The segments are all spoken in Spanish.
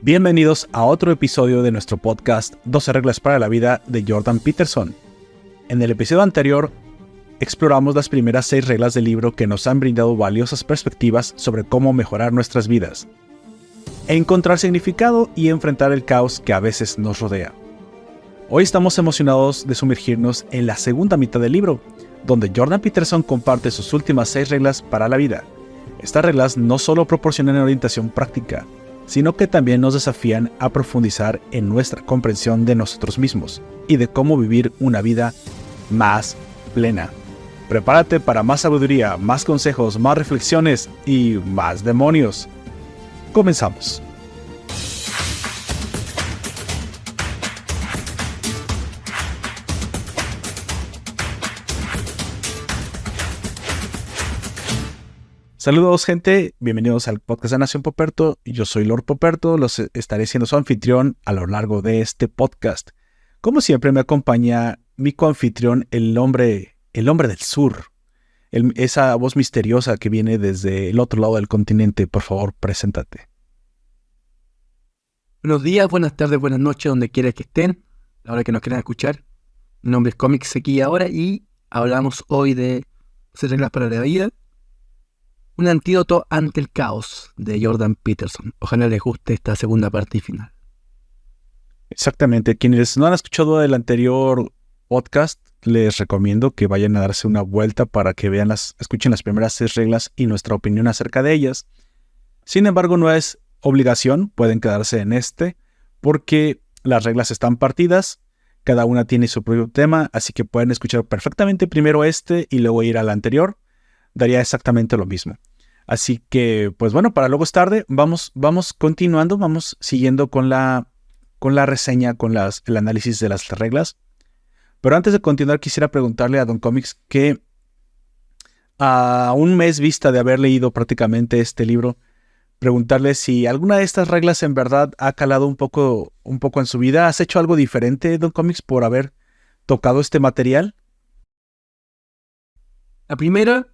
Bienvenidos a otro episodio de nuestro podcast 12 reglas para la vida de Jordan Peterson. En el episodio anterior, exploramos las primeras 6 reglas del libro que nos han brindado valiosas perspectivas sobre cómo mejorar nuestras vidas, encontrar significado y enfrentar el caos que a veces nos rodea. Hoy estamos emocionados de sumergirnos en la segunda mitad del libro, donde Jordan Peterson comparte sus últimas 6 reglas para la vida. Estas reglas no solo proporcionan orientación práctica, sino que también nos desafían a profundizar en nuestra comprensión de nosotros mismos y de cómo vivir una vida más plena. Prepárate para más sabiduría, más consejos, más reflexiones y más demonios. Comenzamos. Saludos gente, bienvenidos al podcast de Nación Poperto. Yo soy Lord Poperto, los estaré siendo su anfitrión a lo largo de este podcast. Como siempre me acompaña mi coanfitrión, el hombre del sur, esa voz misteriosa que viene desde el otro lado del continente. Por favor, preséntate. Buenos días, buenas tardes, buenas noches, donde quiera que estén, a la hora que nos quieran escuchar. Mi nombre es Comics aquí ahora y hablamos hoy de 6 reglas para la vida. Un antídoto ante el caos de Jordan Peterson. Ojalá les guste esta segunda parte y final. Exactamente. Quienes no han escuchado el anterior podcast, les recomiendo que vayan a darse una vuelta para que escuchen las primeras 6 reglas y nuestra opinión acerca de ellas. Sin embargo, no es obligación, pueden quedarse en porque las reglas están partidas, cada una tiene su propio tema, así que pueden escuchar perfectamente primero y luego ir al anterior. Daría exactamente lo mismo. Así que, pues bueno, para luego es tarde, vamos continuando, vamos siguiendo con la reseña, con el análisis de las reglas. Pero antes de continuar, quisiera preguntarle a Don Comics que a un mes vista de haber leído prácticamente este libro, preguntarle si alguna de estas reglas en verdad ha calado un poco en su vida. ¿Has hecho algo diferente, Don Comics, por haber tocado este material? La primera,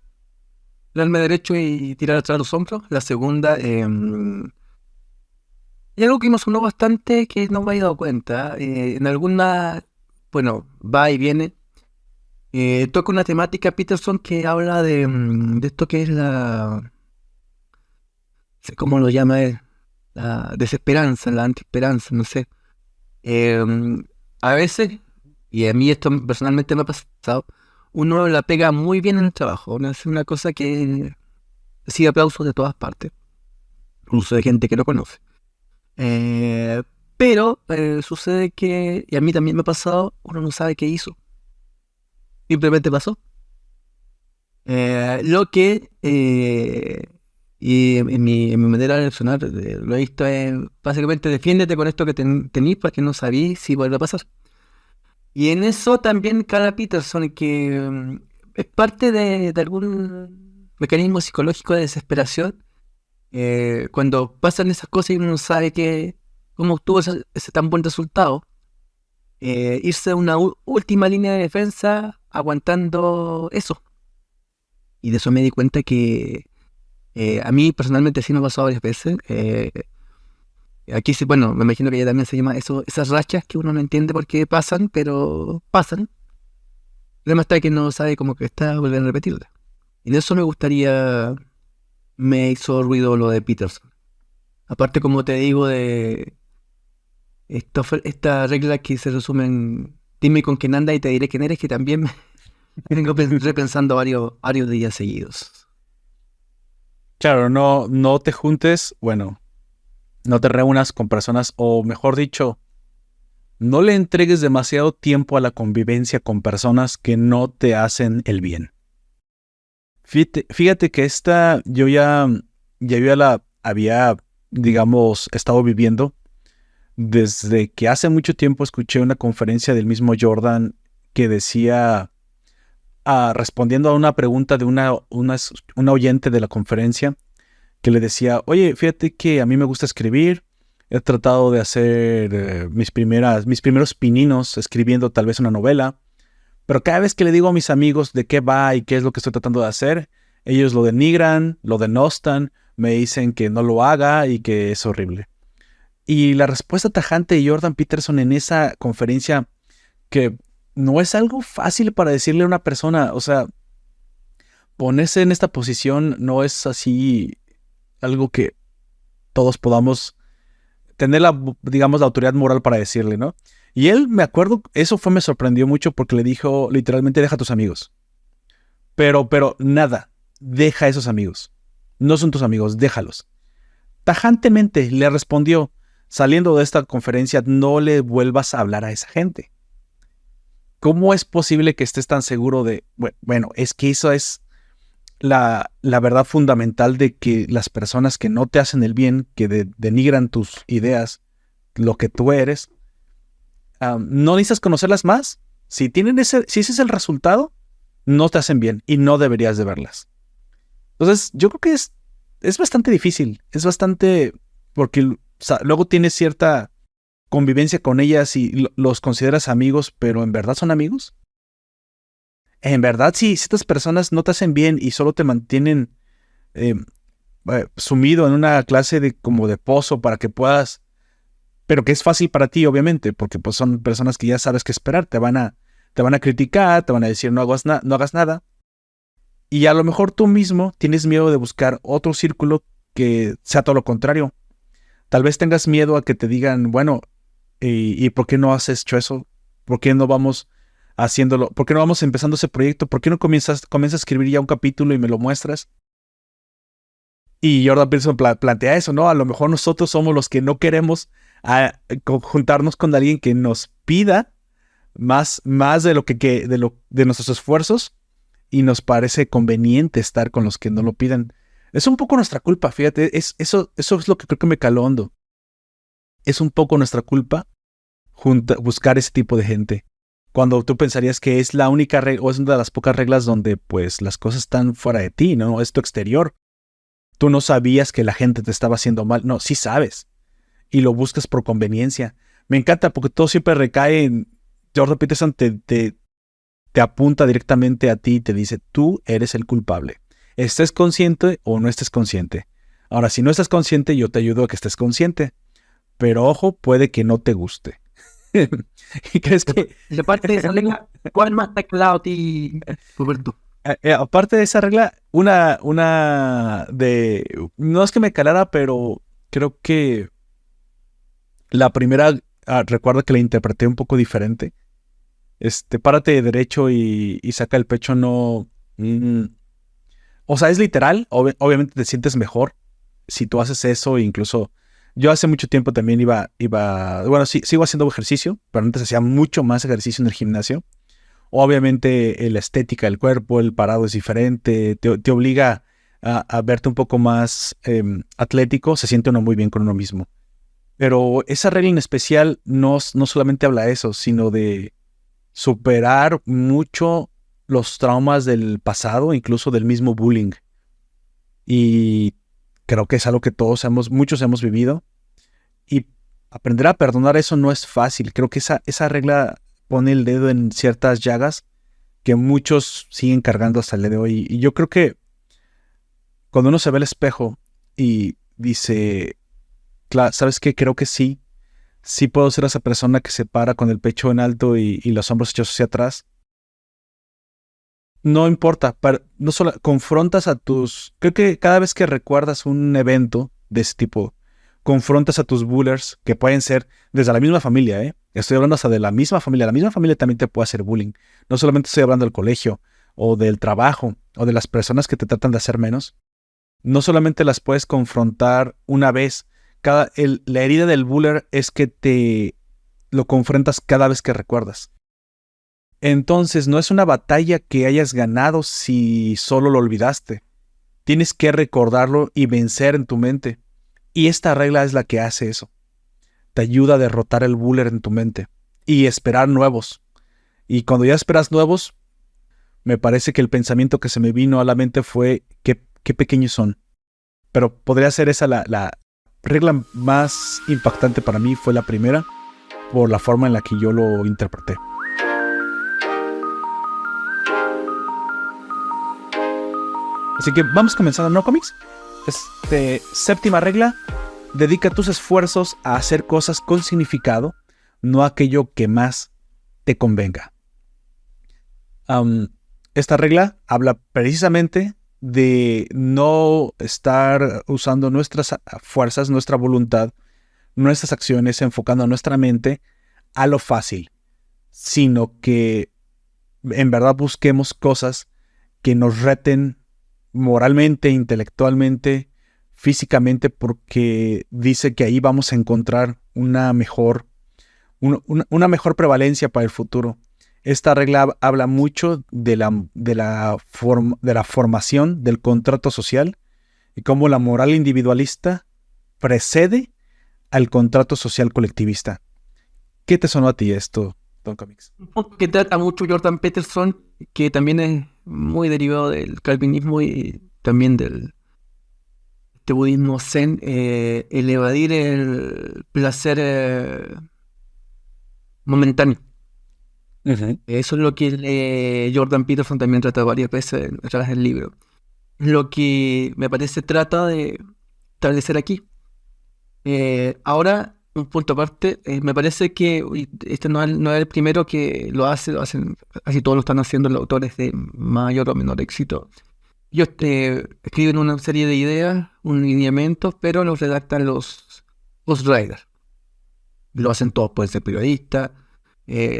darme derecho y tirar atrás los hombros. La segunda, hay algo que me sonó bastante que no me había dado cuenta. En alguna, va y viene. Toca una temática Peterson que habla de esto que es la... sé cómo lo llama él. La desesperanza, la antiesperanza, no sé. A veces, y a mí esto personalmente me ha pasado, uno la pega muy bien en el trabajo. Es una cosa que recibe aplausos de todas partes, incluso de gente que lo conoce. Pero sucede que, y a mí también me ha pasado, uno no sabe qué hizo. Simplemente pasó. Y en mi manera de reaccionar, lo he visto es básicamente defiéndete con esto que tenís porque no sabís si vuelve a pasar. Y en eso también Carla Peterson, que es parte de algún mecanismo psicológico de desesperación, cuando pasan esas cosas y uno no sabe cómo obtuvo ese tan buen resultado, irse a una última línea de defensa aguantando eso. Y de eso me di cuenta que a mí personalmente sí me ha pasado varias veces. Aquí sí, me imagino que ya también se llama eso, esas rachas que uno no entiende por qué pasan, pero pasan. El problema está que no sabe cómo que está volver a repetirla. Y de eso me hizo ruido lo de Peterson. Aparte, como te digo, de esta regla que se resume en dime con quién andas y te diré quién eres, que también me vengo repensando varios días seguidos. Claro, no te juntes, no te reúnas con personas, o mejor dicho, no le entregues demasiado tiempo a la convivencia con personas que no te hacen el bien. Fíjate que yo ya la había, digamos, estado viviendo desde que hace mucho tiempo escuché una conferencia del mismo Jordan que decía, respondiendo a una pregunta de una oyente de la conferencia, que le decía, oye, fíjate que a mí me gusta escribir, he tratado de hacer mis primeros pininos escribiendo tal vez una novela, pero cada vez que le digo a mis amigos de qué va y qué es lo que estoy tratando de hacer, ellos lo denigran, lo denostan, me dicen que no lo haga y que es horrible. Y la respuesta tajante de Jordan Peterson en esa conferencia, que no es algo fácil para decirle a una persona, o sea, ponerse en esta posición no es así algo que todos podamos tener digamos, la autoridad moral para decirle, ¿no? Y él, me acuerdo, me sorprendió mucho porque le dijo literalmente, deja a tus amigos. Pero nada, deja a esos amigos. No son tus amigos, déjalos. Tajantemente le respondió, saliendo de esta conferencia, no le vuelvas a hablar a esa gente. ¿Cómo es posible que estés tan seguro de, bueno, es que eso es la verdad fundamental de que las personas que no te hacen el bien, que denigran tus ideas, lo que tú eres, no necesitas conocerlas más. Si ese es el resultado, no te hacen bien y no deberías de verlas. Entonces, yo creo que es bastante difícil, es bastante, porque luego tienes cierta convivencia con ellas y los consideras amigos, pero ¿en verdad son amigos? En verdad, si estas personas no te hacen bien y solo te mantienen sumido en una clase como de pozo para que puedas, pero que es fácil para ti, obviamente, porque pues son personas que ya sabes qué esperar, te van a criticar, te van a decir no hagas nada, y a lo mejor tú mismo tienes miedo de buscar otro círculo que sea todo lo contrario. Tal vez tengas miedo a que te digan, bueno, ¿y por qué no has hecho eso? ¿Por qué no vamos haciéndolo? ¿Por qué no vamos empezando ese proyecto? ¿Por qué no comienzas a escribir ya un capítulo y me lo muestras? Y Jordan Peterson plantea eso, ¿no? A lo mejor nosotros somos los que no queremos juntarnos con alguien que nos pida más de lo de nuestros esfuerzos, y nos parece conveniente estar con los que no lo piden. Es un poco nuestra culpa, fíjate, eso es lo que creo que me caló hondo. Es un poco nuestra culpa buscar ese tipo de gente. Cuando tú pensarías que es la única regla, o es una de las pocas reglas donde pues las cosas están fuera de ti, ¿no? Es tu exterior. Tú no sabías que la gente te estaba haciendo mal. No, sí sabes. Y lo buscas por conveniencia. Me encanta porque todo siempre recae en... Jordan Peterson te apunta directamente a ti y te dice, tú eres el culpable. Estés consciente o no estés consciente. Ahora, si no estás consciente, yo te ayudo a que estés consciente. Pero ojo, puede que no te guste. ¿Y crees que...? Y aparte de esa regla, ¿cuál más te ha calado a ti, Roberto? Aparte de esa regla, una de... No es que me calara, pero creo que la primera, recuerdo que la interpreté un poco diferente. Párate de derecho y saca el pecho, no... o sea, es literal, obviamente te sientes mejor si tú haces eso. Incluso yo hace mucho tiempo también bueno, sí, sigo haciendo ejercicio, pero antes hacía mucho más ejercicio en el gimnasio. Obviamente la estética del cuerpo, el parado es diferente, te obliga a verte un poco más atlético, se siente uno muy bien con uno mismo. Pero esa regla en especial no solamente habla de eso, sino de superar mucho los traumas del pasado, incluso del mismo bullying. Y creo que es algo que muchos hemos vivido. Y aprender a perdonar eso no es fácil. Creo que esa regla pone el dedo en ciertas llagas que muchos siguen cargando hasta el día de hoy. Y yo creo que cuando uno se ve al espejo y dice, claro, ¿sabes qué? Creo que sí puedo ser esa persona que se para con el pecho en alto y los hombros hechos hacia atrás. No importa, no solo confrontas creo que cada vez que recuerdas un evento de ese tipo, confrontas a tus bullers, que pueden ser desde la misma familia, ¿eh? Estoy hablando hasta de la misma familia. La misma familia también te puede hacer bullying. No solamente estoy hablando del colegio, o del trabajo, o de las personas que te tratan de hacer menos. No solamente las puedes confrontar una vez. La herida del buller es que te lo confrontas cada vez que recuerdas. Entonces no es una batalla que hayas ganado si solo lo olvidaste. Tienes que recordarlo y vencer en tu mente. Y esta regla es la que hace eso. Te ayuda a derrotar el buller en tu mente y esperar nuevos. Y cuando ya esperas nuevos, me parece que el pensamiento que se me vino a la mente fue qué pequeños son. Pero podría ser esa la regla más impactante para mí, fue la primera, por la forma en la que yo lo interpreté. Así que vamos comenzando, ¿no, cómics? Séptima regla, Dedica tus esfuerzos a hacer cosas con significado, no aquello que más te convenga. Esta regla habla precisamente de no estar usando nuestras fuerzas, nuestra voluntad, nuestras acciones, enfocando nuestra mente a lo fácil, sino que en verdad busquemos cosas que nos reten moralmente, intelectualmente, físicamente, porque dice que ahí vamos a encontrar una mejor prevalencia para el futuro. Esta regla habla mucho de la formación del contrato social y cómo la moral individualista precede al contrato social colectivista. ¿Qué te sonó a ti esto, Don Comics? Un punto que trata mucho Jordan Peterson, que también es muy derivado del calvinismo y también del budismo zen, el evadir el placer momentáneo. Uh-huh. Eso es lo que Jordan Peterson también trata varias veces a través del libro. Lo que me parece trata de establecer aquí. Ahora, un punto aparte, me parece que este no es el primero que lo hacen, casi todos lo están haciendo los autores de mayor o menor éxito. Ellos escriben una serie de ideas, un lineamiento, pero los redactan los ghostwriters. Lo hacen todos, pueden ser periodistas,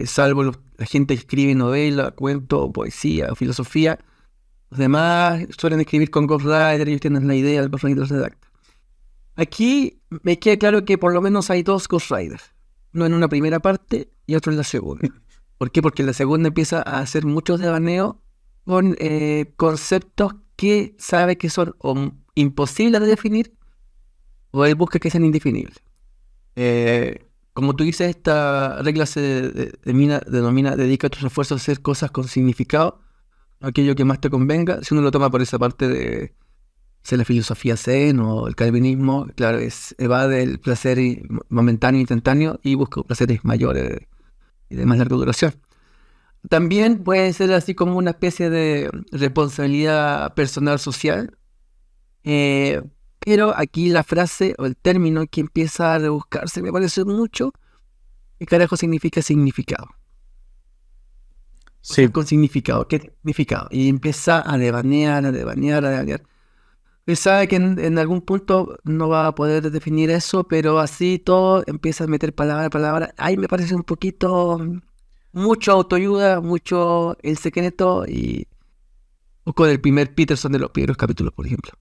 salvo la gente que escribe novela, cuento, poesía o filosofía. Los demás suelen escribir con ghostwriter, ellos tienen la idea, el ghostwriter los redacta. Aquí me queda claro que por lo menos hay dos ghostwriters, uno en una primera parte y otro en la segunda. ¿Por qué? Porque en la segunda empieza a hacer muchos devaneos con conceptos que sabe que son o imposibles de definir o él busca que sean indefinibles. Como tú dices, esta regla se denomina dedica tus esfuerzos a hacer cosas con significado, aquello que más te convenga. Si uno lo toma por esa parte de la filosofía zen o el calvinismo, claro, evade el placer momentáneo, instantáneo y busca placeres mayores y de más larga duración. También puede ser así como una especie de responsabilidad personal social, pero aquí la frase o el término que empieza a rebuscarse me parece mucho. ¿Qué carajo significa significado? Sí. Con significado, ¿qué significado? Y empieza a devanear. Él sabe que en algún punto no va a poder definir eso, pero así todo empieza a meter palabra a palabra. Ahí me parece un poquito, mucho autoayuda, mucho el secreto y un poco del primer Peterson de los primeros capítulos, por ejemplo.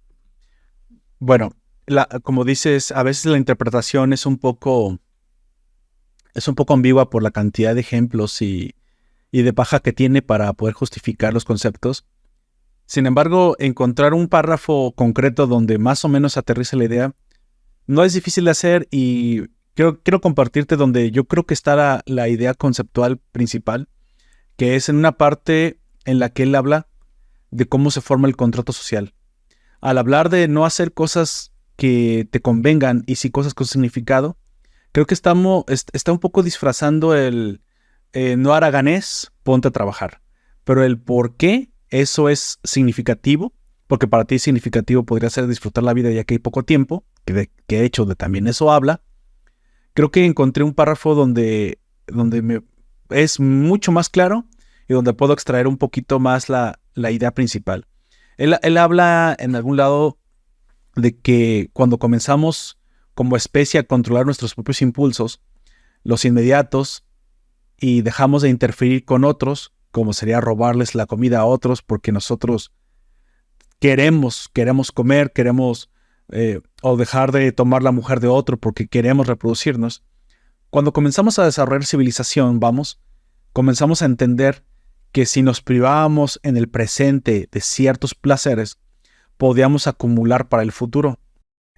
Bueno, como dices, a veces la interpretación es un poco ambigua por la cantidad de ejemplos y de paja que tiene para poder justificar los conceptos. Sin embargo, encontrar un párrafo concreto donde más o menos aterrice la idea no es difícil de hacer y quiero compartirte donde yo creo que está la idea conceptual principal, que es en una parte en la que él habla de cómo se forma el contrato social. Al hablar de no hacer cosas que te convengan y sí cosas con significado, creo que está un poco disfrazando el no haraganés, ponte a trabajar. Pero el por qué eso es significativo, porque para ti significativo podría ser disfrutar la vida ya que hay poco tiempo, que de hecho también eso habla. Creo que encontré un párrafo donde es mucho más claro y donde puedo extraer un poquito más la idea principal. Él habla en algún lado de que cuando comenzamos como especie a controlar nuestros propios impulsos, los inmediatos, y dejamos de interferir con otros, como sería robarles la comida a otros porque nosotros queremos comer, o dejar de tomar la mujer de otro porque queremos reproducirnos. Cuando comenzamos a desarrollar civilización, comenzamos a entender que si nos privábamos en el presente de ciertos placeres, podíamos acumular para el futuro.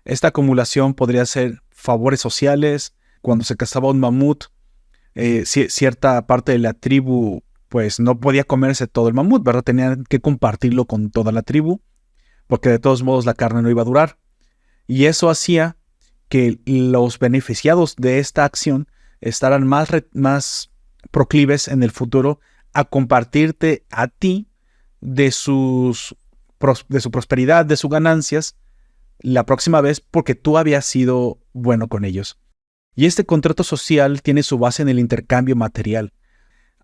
Esta acumulación podría ser favores sociales. Cuando se cazaba un mamut, cierta parte de la tribu pues no podía comerse todo el mamut, ¿verdad? Tenían que compartirlo con toda la tribu, porque de todos modos la carne no iba a durar. Y eso hacía que los beneficiados de esta acción estaran más proclives en el futuro a compartirte a ti de su prosperidad, de sus ganancias, la próxima vez porque tú habías sido bueno con ellos. Y este contrato social tiene su base en el intercambio material.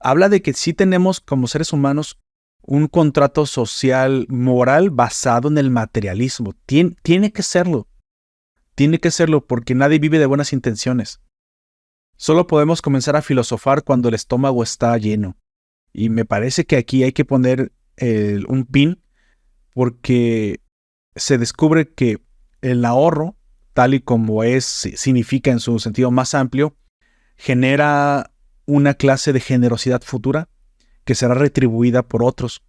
Habla de que sí tenemos como seres humanos un contrato social moral basado en el materialismo. Tiene que serlo. Tiene que serlo porque nadie vive de buenas intenciones. Solo podemos comenzar a filosofar cuando el estómago está lleno. Y me parece que aquí hay que poner un pin porque se descubre que el ahorro, tal y como significa en su sentido más amplio, genera una clase de generosidad futura que será retribuida por otros.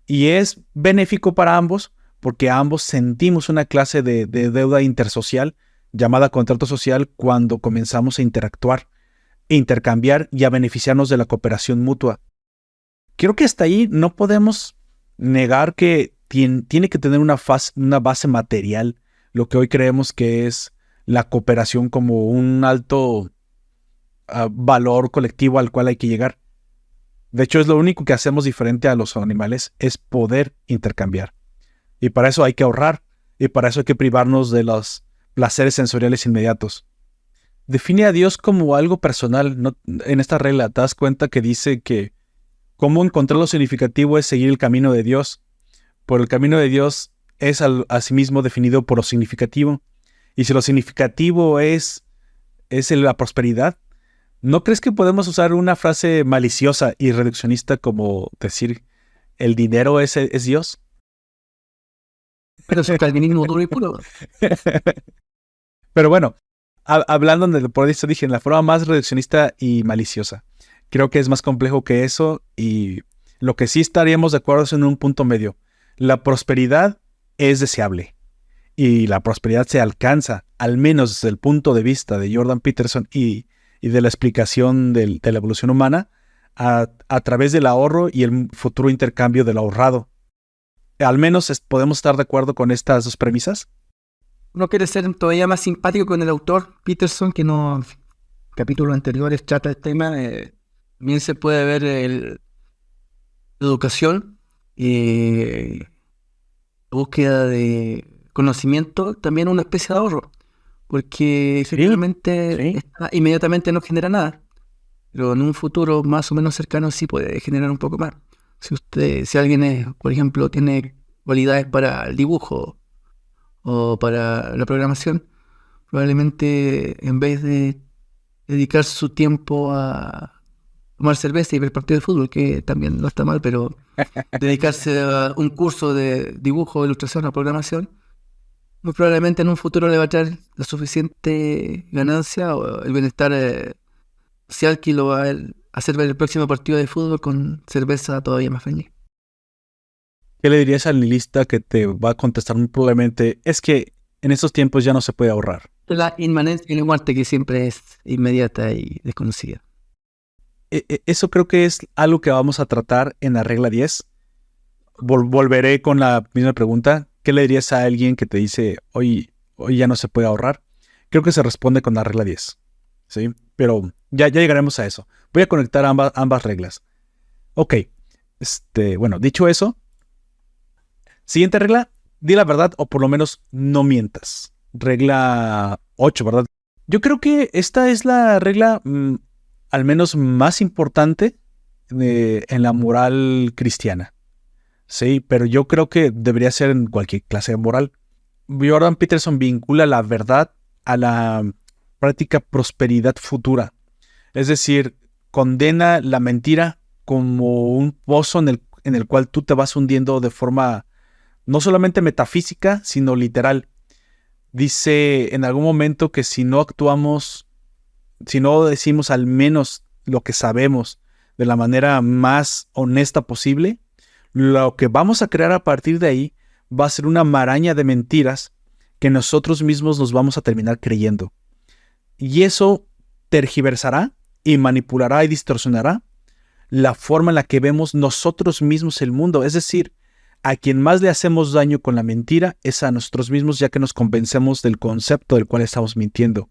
Y es benéfico para ambos porque ambos sentimos una clase de deuda intersocial llamada contrato social cuando comenzamos a interactuar, a intercambiar y a beneficiarnos de la cooperación mutua. Creo que hasta ahí no podemos negar que tiene que tener una base material, lo que hoy creemos que es la cooperación como un alto valor colectivo al cual hay que llegar. De hecho, es lo único que hacemos diferente a los animales, es poder intercambiar. Y para eso hay que ahorrar, y para eso hay que privarnos de los placeres sensoriales inmediatos. Define a Dios como algo personal. ¿No? En esta regla te das cuenta que dice que cómo encontrar lo significativo es seguir el camino de Dios. Por el camino de Dios es asimismo definido por lo significativo. Y si lo significativo es la prosperidad, ¿no crees que podemos usar una frase maliciosa y reduccionista como decir el dinero es Dios? Pero es un calvinismo duro y puro. Pero bueno, hablando por eso dije en la forma más reduccionista y maliciosa. Creo que es más complejo que eso y lo que sí estaríamos de acuerdo es en un punto medio. La prosperidad es deseable y la prosperidad se alcanza, al menos desde el punto de vista de Jordan Peterson y de la explicación de la evolución humana, a través del ahorro y el futuro intercambio del ahorrado. Al menos podemos estar de acuerdo con estas dos premisas. Uno quiere ser todavía más simpático con el autor Peterson, que en capítulos anteriores trata el tema. También se puede ver la educación, búsqueda de conocimiento, también una especie de ahorro, porque efectivamente inmediatamente no genera nada, pero en un futuro más o menos cercano sí puede generar un poco más. Si alguien por ejemplo, tiene cualidades para el dibujo o para la programación, probablemente en vez de dedicar su tiempo a tomar cerveza y ver partidos de fútbol, que también no está mal, pero dedicarse a un curso de dibujo, ilustración o programación, muy probablemente en un futuro le va a traer la suficiente ganancia o el bienestar social que lo va a hacer ver el próximo partido de fútbol con cerveza todavía más feliz. ¿Qué le dirías al nihilista que te va a contestar muy probablemente? Es que en estos tiempos ya no se puede ahorrar. La inmanencia y la muerte que siempre es inmediata y desconocida. Eso creo que es algo que vamos a tratar en la regla 10. Volveré con la misma pregunta. ¿Qué le dirías a alguien que te dice, hoy ya no se puede ahorrar? Creo que se responde con la regla 10. ¿Sí? Pero ya llegaremos a eso. Voy a conectar ambas reglas. Ok. Bueno, dicho eso, siguiente regla, di la verdad o por lo menos no mientas. Regla 8, ¿verdad? Yo creo que esta es la regla al menos más importante en la moral cristiana. Sí, pero yo creo que debería ser en cualquier clase de moral. Jordan Peterson vincula la verdad a la práctica prosperidad futura. Es decir, condena la mentira como un pozo en el cual tú te vas hundiendo de forma no solamente metafísica, sino literal. Dice en algún momento que si no actuamos, si no decimos al menos lo que sabemos de la manera más honesta posible, lo que vamos a crear a partir de ahí va a ser una maraña de mentiras que nosotros mismos nos vamos a terminar creyendo. Y eso tergiversará y manipulará y distorsionará la forma en la que vemos nosotros mismos el mundo. Es decir, a quien más le hacemos daño con la mentira es a nosotros mismos, ya que nos convencemos del concepto del cual estamos mintiendo.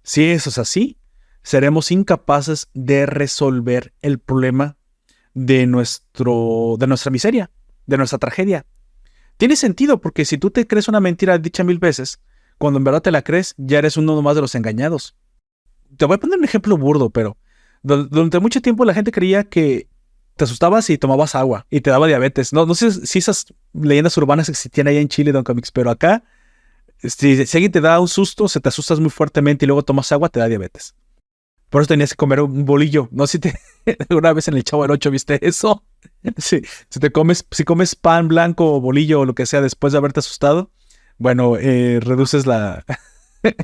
Si eso es así, seremos incapaces de resolver el problema de nuestra miseria, de nuestra tragedia. tiene sentido, porque si tú te crees una mentira dicha 1000 veces, cuando en verdad te la crees, ya eres uno más de los engañados. Te voy a poner un ejemplo burdo, pero durante mucho tiempo la gente creía que te asustabas y tomabas agua y te daba diabetes. No sé si esas leyendas urbanas existían allá en Chile, Don Comics, pero acá, si alguien te da un susto, se te asustas muy fuertemente y luego tomas agua, te da diabetes. Por eso tenías que comer un bolillo. No sé si alguna vez en el Chavo del 8 viste eso. Si comes pan blanco o bolillo o lo que sea después de haberte asustado, bueno, reduces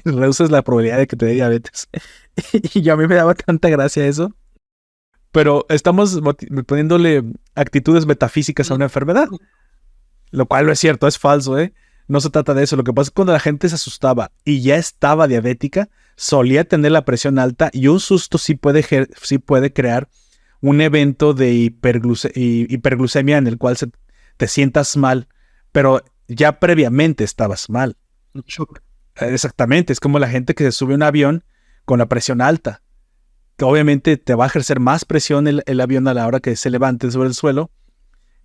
reduces la probabilidad de que te dé diabetes. Y a mí me daba tanta gracia eso. Pero estamos poniéndole actitudes metafísicas a una enfermedad. Lo cual no es cierto, es falso, ¿eh? No se trata de eso. Lo que pasa es que cuando la gente se asustaba y ya estaba diabética, solía tener la presión alta y un susto sí puede crear un evento de hiperglucemia en el cual te sientas mal, pero ya previamente estabas mal. Shock. Exactamente, es como la gente que se sube a un avión con la presión alta, que obviamente te va a ejercer más presión el avión a la hora que se levante sobre el suelo,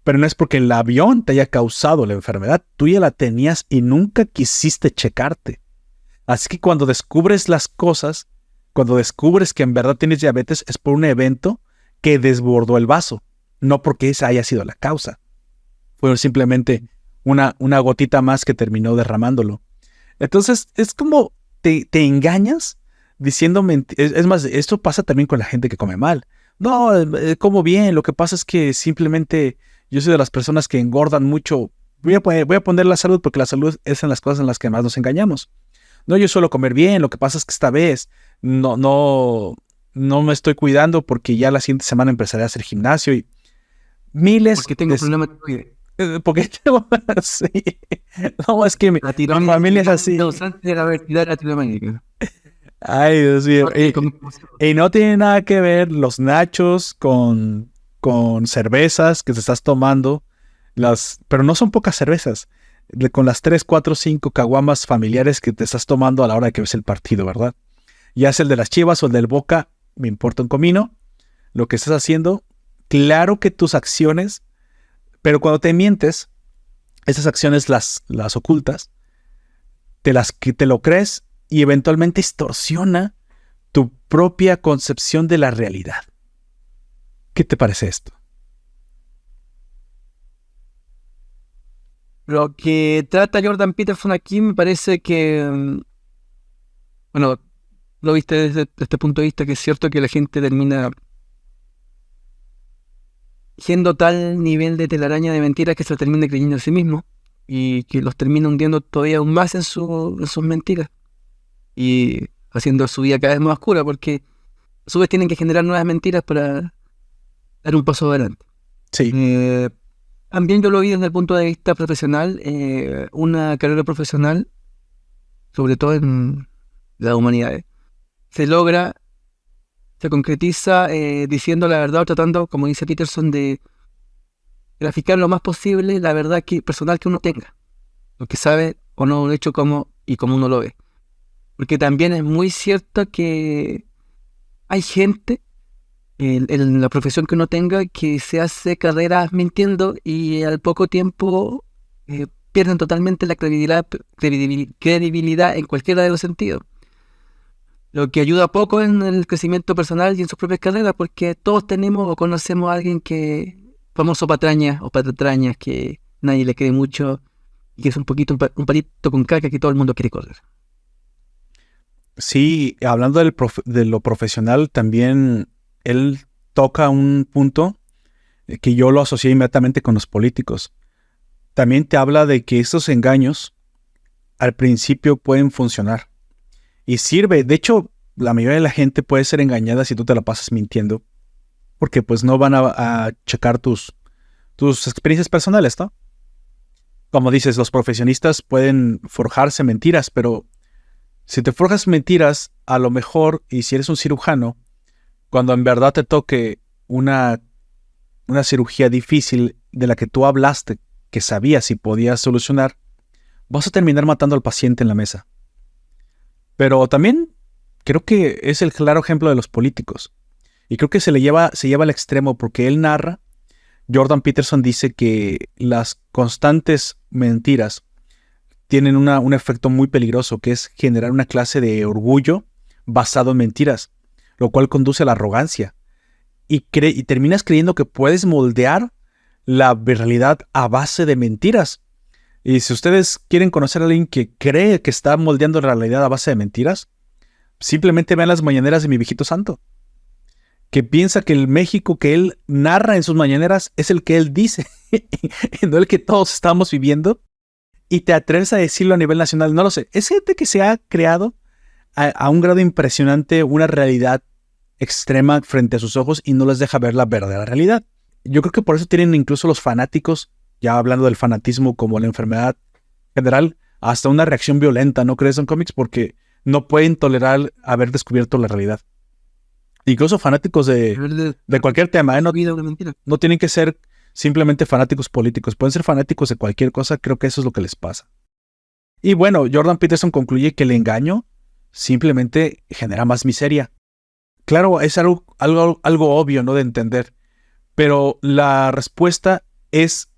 pero no es porque el avión te haya causado la enfermedad, tú ya la tenías y nunca quisiste checarte. Así que cuando descubres las cosas, cuando descubres que en verdad tienes diabetes, es por un evento que desbordó el vaso, no porque esa haya sido la causa. Fue simplemente una gotita más que terminó derramándolo. Entonces, es como te engañas diciendo mentiras. Es más, esto pasa también con la gente que come mal. No, como bien, lo que pasa es que simplemente yo soy de las personas que engordan mucho. Voy a poner la salud porque la salud es en las cosas en las que más nos engañamos. No, yo suelo comer bien, lo que pasa es que esta vez no me estoy cuidando porque ya la siguiente semana empezaré a hacer gimnasio y miles... Porque tengo problemas de tiroides. Porque sí. No, es que mi familia es así. Antes de la tiroides. Ay, Dios mío. Y no tiene nada que ver los nachos con cervezas que te estás tomando. Pero no son pocas cervezas. Con las 3, 4, 5 caguamas familiares que te estás tomando a la hora de que ves el partido, ¿verdad? Ya sea el de las Chivas o el del Boca, me importa un comino. Lo que estás haciendo, claro que tus acciones, pero cuando te mientes, esas acciones las ocultas, te lo crees y eventualmente distorsiona tu propia concepción de la realidad. ¿Qué te parece esto? Lo que trata Jordan Peterson aquí me parece que, bueno, lo viste desde este punto de vista, que es cierto que la gente termina siendo tal nivel de telaraña de mentiras que se lo termina creyendo a sí mismo y que los termina hundiendo todavía aún más en sus mentiras y haciendo su vida cada vez más oscura, porque a su vez tienen que generar nuevas mentiras para dar un paso adelante. Sí. También yo lo vi desde el punto de vista profesional, una carrera profesional, sobre todo en las humanidades, se concretiza diciendo la verdad o tratando, como dice Peterson, de graficar lo más posible la verdad personal que uno tenga, lo que sabe o no un hecho y cómo uno lo ve. Porque también es muy cierto que hay gente en la profesión que uno tenga que se hace carreras mintiendo y al poco tiempo pierden totalmente la credibilidad en cualquiera de los sentidos. Lo que ayuda poco en el crecimiento personal y en sus propias carreras, porque todos tenemos o conocemos a alguien famoso patrañas o patatrañas, que nadie le cree mucho y que es un poquito un palito con caca que todo el mundo quiere correr. Sí, hablando de lo profesional, también él toca un punto que yo lo asocié inmediatamente con los políticos. También te habla de que estos engaños al principio pueden funcionar y sirve. De hecho, la mayoría de la gente puede ser engañada si tú te la pasas mintiendo, porque pues no van a checar tus experiencias personales, ¿no? Como dices, los profesionistas pueden forjarse mentiras, pero si te forjas mentiras, a lo mejor, y si eres un cirujano, cuando en verdad te toque una cirugía difícil de la que tú hablaste, que sabías y podías solucionar, vas a terminar matando al paciente en la mesa. Pero también creo que es el claro ejemplo de los políticos. Y creo que se lleva al extremo porque él narra Jordan Peterson dice que las constantes mentiras tienen un efecto muy peligroso, que es generar una clase de orgullo basado en mentiras, lo cual conduce a la arrogancia. Y terminas creyendo que puedes moldear la realidad a base de mentiras. Y si ustedes quieren conocer a alguien que cree que está moldeando la realidad a base de mentiras, simplemente vean las mañaneras de mi viejito santo, que piensa que el México que él narra en sus mañaneras es el que él dice, no el que todos estamos viviendo, y te atreves a decirlo a nivel nacional. No lo sé, es gente que se ha creado a un grado impresionante una realidad extrema frente a sus ojos y no les deja ver la verdadera realidad. Yo creo que por eso tienen incluso los fanáticos, ya hablando del fanatismo como la enfermedad general, hasta una reacción violenta, ¿no crees, en cómics? Porque no pueden tolerar haber descubierto la realidad. Incluso fanáticos de cualquier tema, ¿eh? No tienen que ser simplemente fanáticos políticos, pueden ser fanáticos de cualquier cosa. Creo que eso es lo que les pasa. Y bueno, Jordan Peterson concluye que el engaño simplemente genera más miseria. Claro, es algo obvio, ¿no?, de entender, pero la respuesta es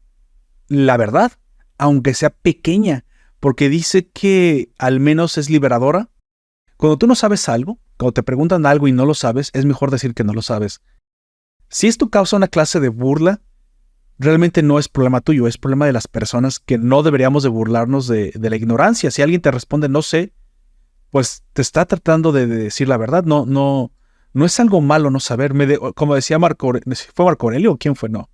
la verdad, aunque sea pequeña, porque dice que al menos es liberadora. Cuando tú no sabes algo, cuando te preguntan algo y no lo sabes, es mejor decir que no lo sabes. Si esto causa una clase de burla, realmente no es problema tuyo, es problema de las personas, que no deberíamos de burlarnos de la ignorancia. Si alguien te responde no sé, pues te está tratando de decir la verdad. No es algo malo no saber. Como decía ¿fue Marco Aurelio o quién fue? No.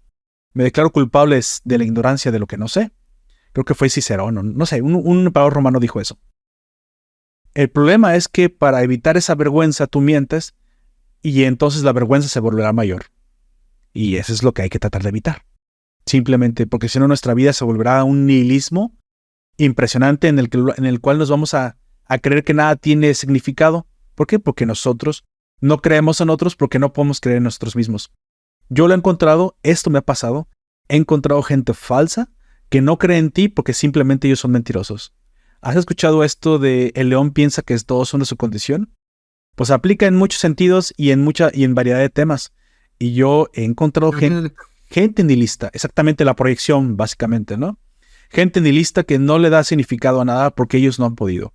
Me declaro culpable de la ignorancia de lo que no sé. Creo que fue Cicerón, no sé, un emperador romano dijo eso. El problema es que para evitar esa vergüenza tú mientes y entonces la vergüenza se volverá mayor. Y eso es lo que hay que tratar de evitar. Simplemente porque si no nuestra vida se volverá un nihilismo impresionante en el cual nos vamos a creer que nada tiene significado. ¿Por qué? Porque nosotros no creemos en otros, porque no podemos creer en nosotros mismos. Yo lo he encontrado, esto me ha pasado, he encontrado gente falsa que no cree en ti porque simplemente ellos son mentirosos. ¿Has escuchado esto de el león piensa que todos son de su condición? Pues aplica en muchos sentidos y en variedad de temas. Y yo he encontrado gente nihilista, exactamente la proyección básicamente, ¿no? Gente nihilista que no le da significado a nada porque ellos no han podido.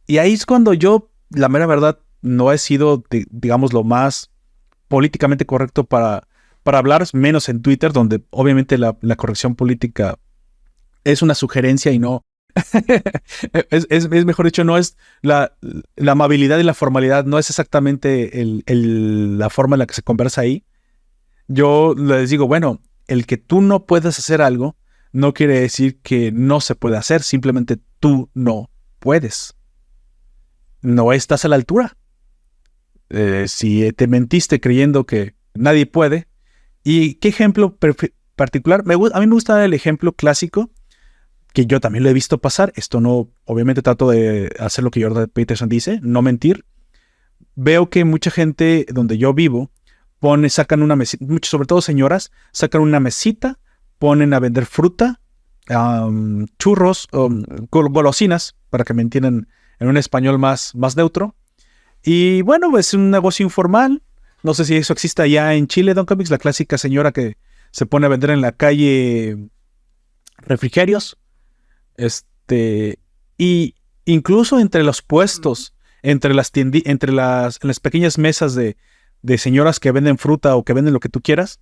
Y ahí es cuando yo, la mera verdad, no he sido, digamos, lo más políticamente correcto para hablar, menos en Twitter, donde obviamente la corrección política es una sugerencia y no... es mejor dicho, no es la amabilidad y la formalidad, no es exactamente la forma en la que se conversa ahí. Yo les digo, bueno, el que tú no puedas hacer algo no quiere decir que no se puede hacer, simplemente tú no puedes. No estás a la altura. Si te mentiste creyendo que nadie puede. ¿Y qué ejemplo particular? A mí me gusta el ejemplo clásico, que yo también lo he visto pasar. Esto no, obviamente trato de hacer lo que Jordan Peterson dice, no mentir. Veo que mucha gente donde yo vivo sacan una mesita, sobre todo señoras, sacan una mesita, ponen a vender fruta, churros, golosinas, para que me entiendan en un español más neutro. Y bueno, es un negocio informal. No sé si eso existe allá en Chile, Don Comics, la clásica señora que se pone a vender en la calle refrigerios. Y incluso entre los puestos, entre las en las pequeñas mesas de señoras que venden fruta o que venden lo que tú quieras,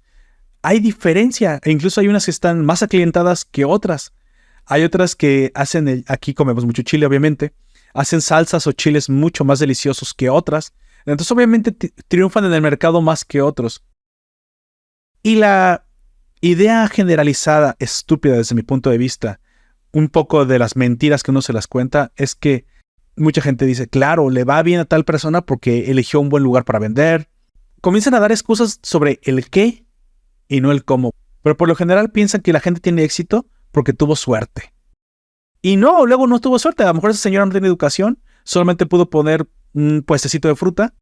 hay diferencia. E incluso hay unas que están más aclientadas que otras. Hay otras que hacen, aquí comemos mucho chile, obviamente, hacen salsas o chiles mucho más deliciosos que otras. Entonces, obviamente, triunfan en el mercado más que otros. Y la idea generalizada, estúpida desde mi punto de vista, un poco de las mentiras que uno se las cuenta, es que mucha gente dice, claro, le va bien a tal persona porque eligió un buen lugar para vender. Comienzan a dar excusas sobre el qué y no el cómo. Pero por lo general piensan que la gente tiene éxito porque tuvo suerte. Y no, luego no tuvo suerte. A lo mejor esa señora no tiene educación, solamente pudo poner un puestecito de fruta.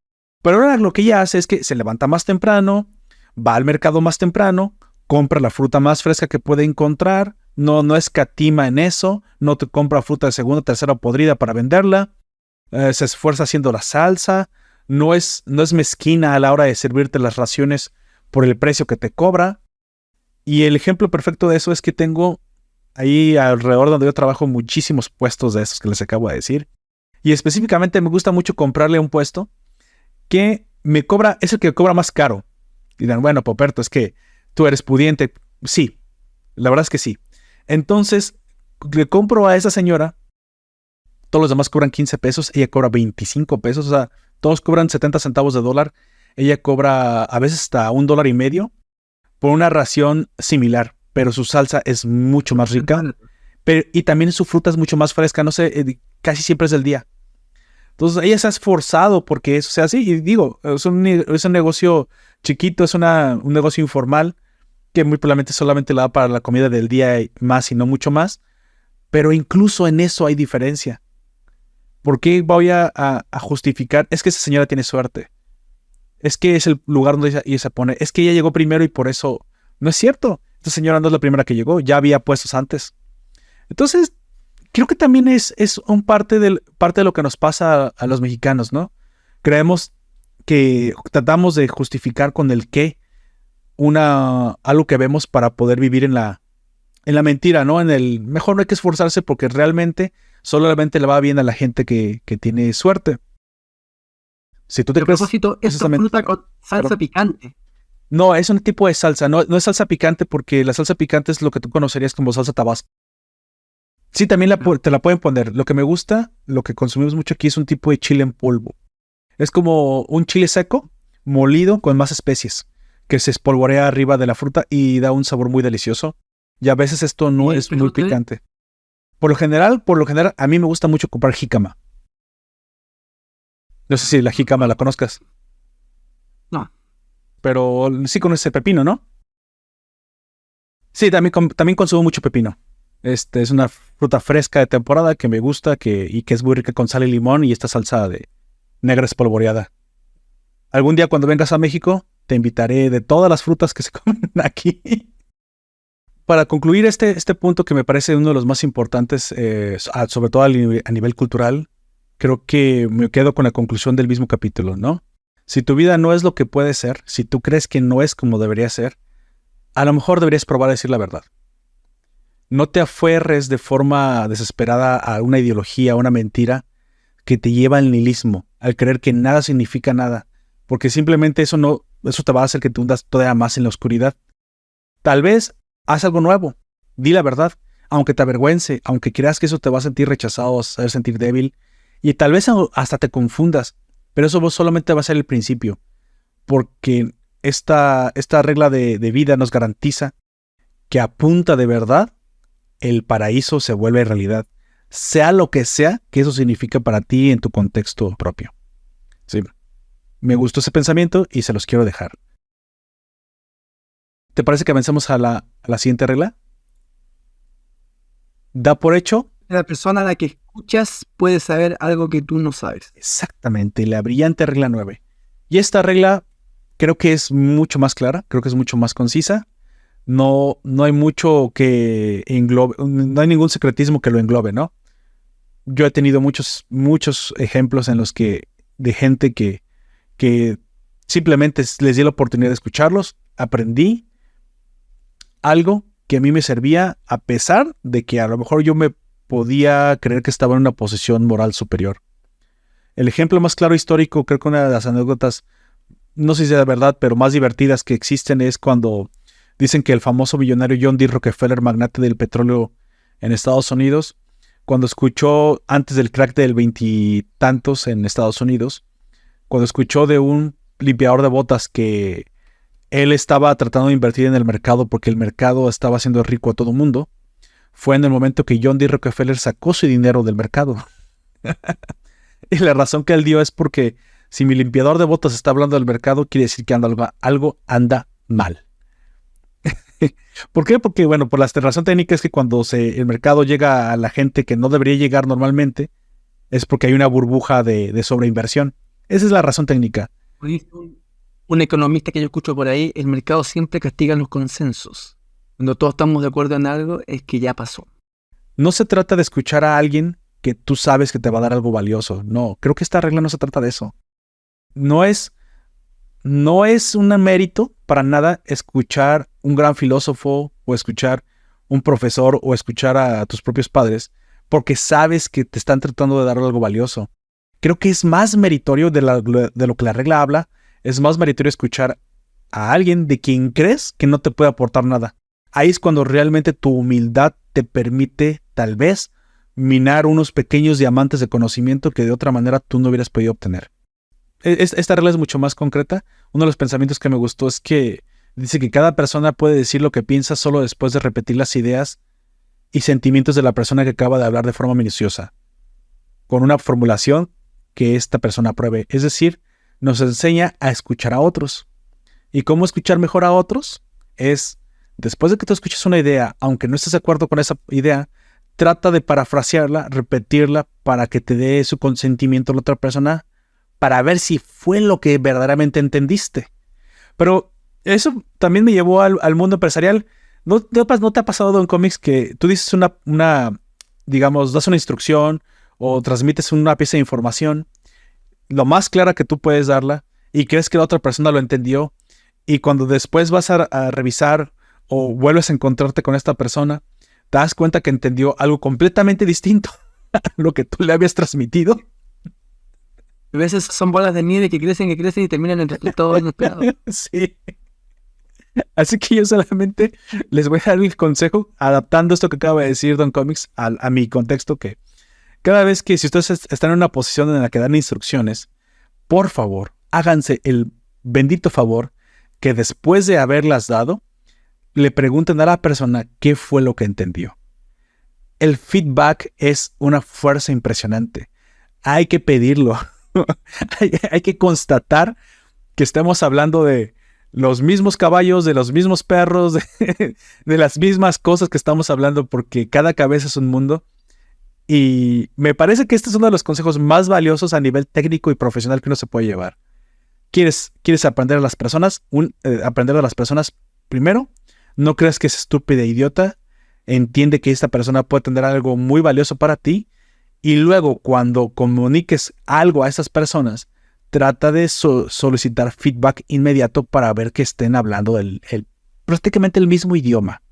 Pero ahora lo que ella hace es que se levanta más temprano, va al mercado más temprano, compra la fruta más fresca que puede encontrar, no escatima en eso, no te compra fruta de segunda, tercera podrida para venderla, se esfuerza haciendo la salsa, no es mezquina a la hora de servirte las raciones por el precio que te cobra. Y el ejemplo perfecto de eso es que tengo ahí alrededor donde yo trabajo muchísimos puestos de esos que les acabo de decir. Y específicamente me gusta mucho comprarle un puesto que me cobra, es el que cobra más caro. Y dirán, bueno, Poperto, es que tú eres pudiente. Sí, la verdad es que sí. Entonces, le compro a esa señora, todos los demás cobran 15 pesos, ella cobra 25 pesos, o sea, todos cobran 70 centavos de dólar, ella cobra a veces hasta $1.50 por una ración similar, pero su salsa es mucho más rica, y también su fruta es mucho más fresca, no sé, casi siempre es del día. Entonces ella se ha esforzado porque eso sea así, y digo, es un negocio chiquito, es un negocio informal, que muy probablemente solamente la da para la comida del día y más y no mucho más, pero incluso en eso hay diferencia. ¿Por qué voy a justificar? Es que esa señora tiene suerte. Es que es el lugar donde ella se pone. Es que ella llegó primero y por eso... No es cierto. Esta señora no es la primera que llegó. Ya había puestos antes. Entonces, creo que también es un parte de lo que nos pasa a los mexicanos, ¿no? Creemos que tratamos de justificar con el qué algo que vemos para poder vivir en la mentira, ¿no? Mejor no hay que esforzarse porque realmente solamente le va bien a la gente que tiene suerte. Si tú te A crees... propósito, esto es fruta con salsa picante. No, es un tipo de salsa, no es salsa picante porque la salsa picante es lo que tú conocerías como salsa tabasco. Sí, también te la pueden poner. Lo que me gusta, lo que consumimos mucho aquí es un tipo de chile en polvo. Es como un chile seco, molido con más especies, que se espolvorea arriba de la fruta y da un sabor muy delicioso. Y a veces esto no es muy picante. Por lo general, a mí me gusta mucho comprar jícama. No sé si la jícama la conozcas. No. Pero sí conoces el pepino, ¿no? Sí, también consumo mucho pepino. Es una fruta fresca de temporada que me gusta y que es muy rica con sal y limón y esta salsa de negra espolvoreada. Algún día cuando vengas a México, te invitaré de todas las frutas que se comen aquí. Para concluir este punto que me parece uno de los más importantes, sobre todo a nivel cultural, creo que me quedo con la conclusión del mismo capítulo, ¿no? Si tu vida no es lo que puede ser, si tú crees que no es como debería ser, a lo mejor deberías probar a decir la verdad. No te aferres de forma desesperada a una ideología, a una mentira que te lleva al nihilismo, al creer que nada significa nada, porque simplemente eso te va a hacer que te hundas todavía más en la oscuridad. Tal vez haz algo nuevo, di la verdad, aunque te avergüence, aunque creas que eso te va a sentir rechazado, a hacer sentir débil, y tal vez hasta te confundas, pero eso solamente va a ser el principio, porque esta regla de vida nos garantiza que a punta de verdad el paraíso se vuelve realidad, sea lo que sea que eso significa para ti en tu contexto propio. Sí, me gustó ese pensamiento y se los quiero dejar. ¿Te parece que avancemos a la siguiente regla? Da por hecho... La persona a la que escuchas puede saber algo que tú no sabes. Exactamente, la brillante regla 9. Y esta regla creo que es mucho más clara, creo que es mucho más concisa. No hay mucho que englobe, no hay ningún secretismo que lo englobe, ¿no? Yo he tenido muchos ejemplos en los que de gente que simplemente les di la oportunidad de escucharlos, aprendí algo que a mí me servía a pesar de que a lo mejor yo me podía creer que estaba en una posición moral superior. El ejemplo más claro histórico, creo que una de las anécdotas, no sé si es de verdad, pero más divertidas que existen es cuando dicen que el famoso millonario John D. Rockefeller, magnate del petróleo en Estados Unidos, cuando escuchó antes del crack del veintitantos en Estados Unidos, cuando escuchó de un limpiador de botas que él estaba tratando de invertir en el mercado porque el mercado estaba haciendo rico a todo el mundo, fue en el momento que John D. Rockefeller sacó su dinero del mercado. Y la razón que él dio es porque si mi limpiador de botas está hablando del mercado, quiere decir que algo anda mal. ¿Por qué? Porque, bueno, por la razón técnica es que cuando el mercado llega a la gente que no debería llegar normalmente, es porque hay una burbuja de sobreinversión. Esa es la razón técnica. Un economista que yo escucho por ahí, el mercado siempre castiga los consensos. Cuando todos estamos de acuerdo en algo, es que ya pasó. No se trata de escuchar a alguien que tú sabes que te va a dar algo valioso. No, creo que esta regla no se trata de eso. No es un mérito para nada escuchar un gran filósofo o escuchar un profesor o escuchar a tus propios padres porque sabes que te están tratando de dar algo valioso. Creo que es más meritorio de lo que la regla habla, es más meritorio escuchar a alguien de quien crees que no te puede aportar nada. Ahí es cuando realmente tu humildad te permite, tal vez, minar unos pequeños diamantes de conocimiento que de otra manera tú no hubieras podido obtener. Esta regla es mucho más concreta. Uno de los pensamientos que me gustó es que dice que cada persona puede decir lo que piensa solo después de repetir las ideas y sentimientos de la persona que acaba de hablar de forma minuciosa, con una formulación que esta persona apruebe. Es decir, nos enseña a escuchar a otros. ¿Y cómo escuchar mejor a otros? Es, después de que tú escuches una idea, aunque no estés de acuerdo con esa idea, trata de parafrasearla, repetirla para que te dé su consentimiento la otra persona, para ver si fue lo que verdaderamente entendiste. Pero eso también me llevó al mundo empresarial. ¿No te ha pasado en cómics que tú dices digamos, das una instrucción o transmites una pieza de información, lo más clara que tú puedes darla, y crees que la otra persona lo entendió, y cuando después vas a revisar o vuelves a encontrarte con esta persona, te das cuenta que entendió algo completamente distinto a lo que tú le habías transmitido? A veces son bolas de nieve que crecen y terminan en resultados inesperados. Sí. Así que yo solamente les voy a dar el consejo, adaptando esto que acaba de decir Don Comics a mi contexto, que cada vez que si ustedes están en una posición en la que dan instrucciones, por favor, háganse el bendito favor que después de haberlas dado, le pregunten a la persona qué fue lo que entendió. El feedback es una fuerza impresionante. Hay que pedirlo. hay que constatar que estamos hablando de los mismos caballos, de los mismos perros, de las mismas cosas que estamos hablando, porque cada cabeza es un mundo. Y me parece que este es uno de los consejos más valiosos a nivel técnico y profesional que uno se puede llevar. ¿Quieres aprender a las personas? Aprender a las personas primero. No creas que es estúpida e idiota. Entiende que esta persona puede tener algo muy valioso para ti. Y luego, cuando comuniques algo a esas personas, trata de solicitar feedback inmediato para ver que estén hablando prácticamente el mismo idioma.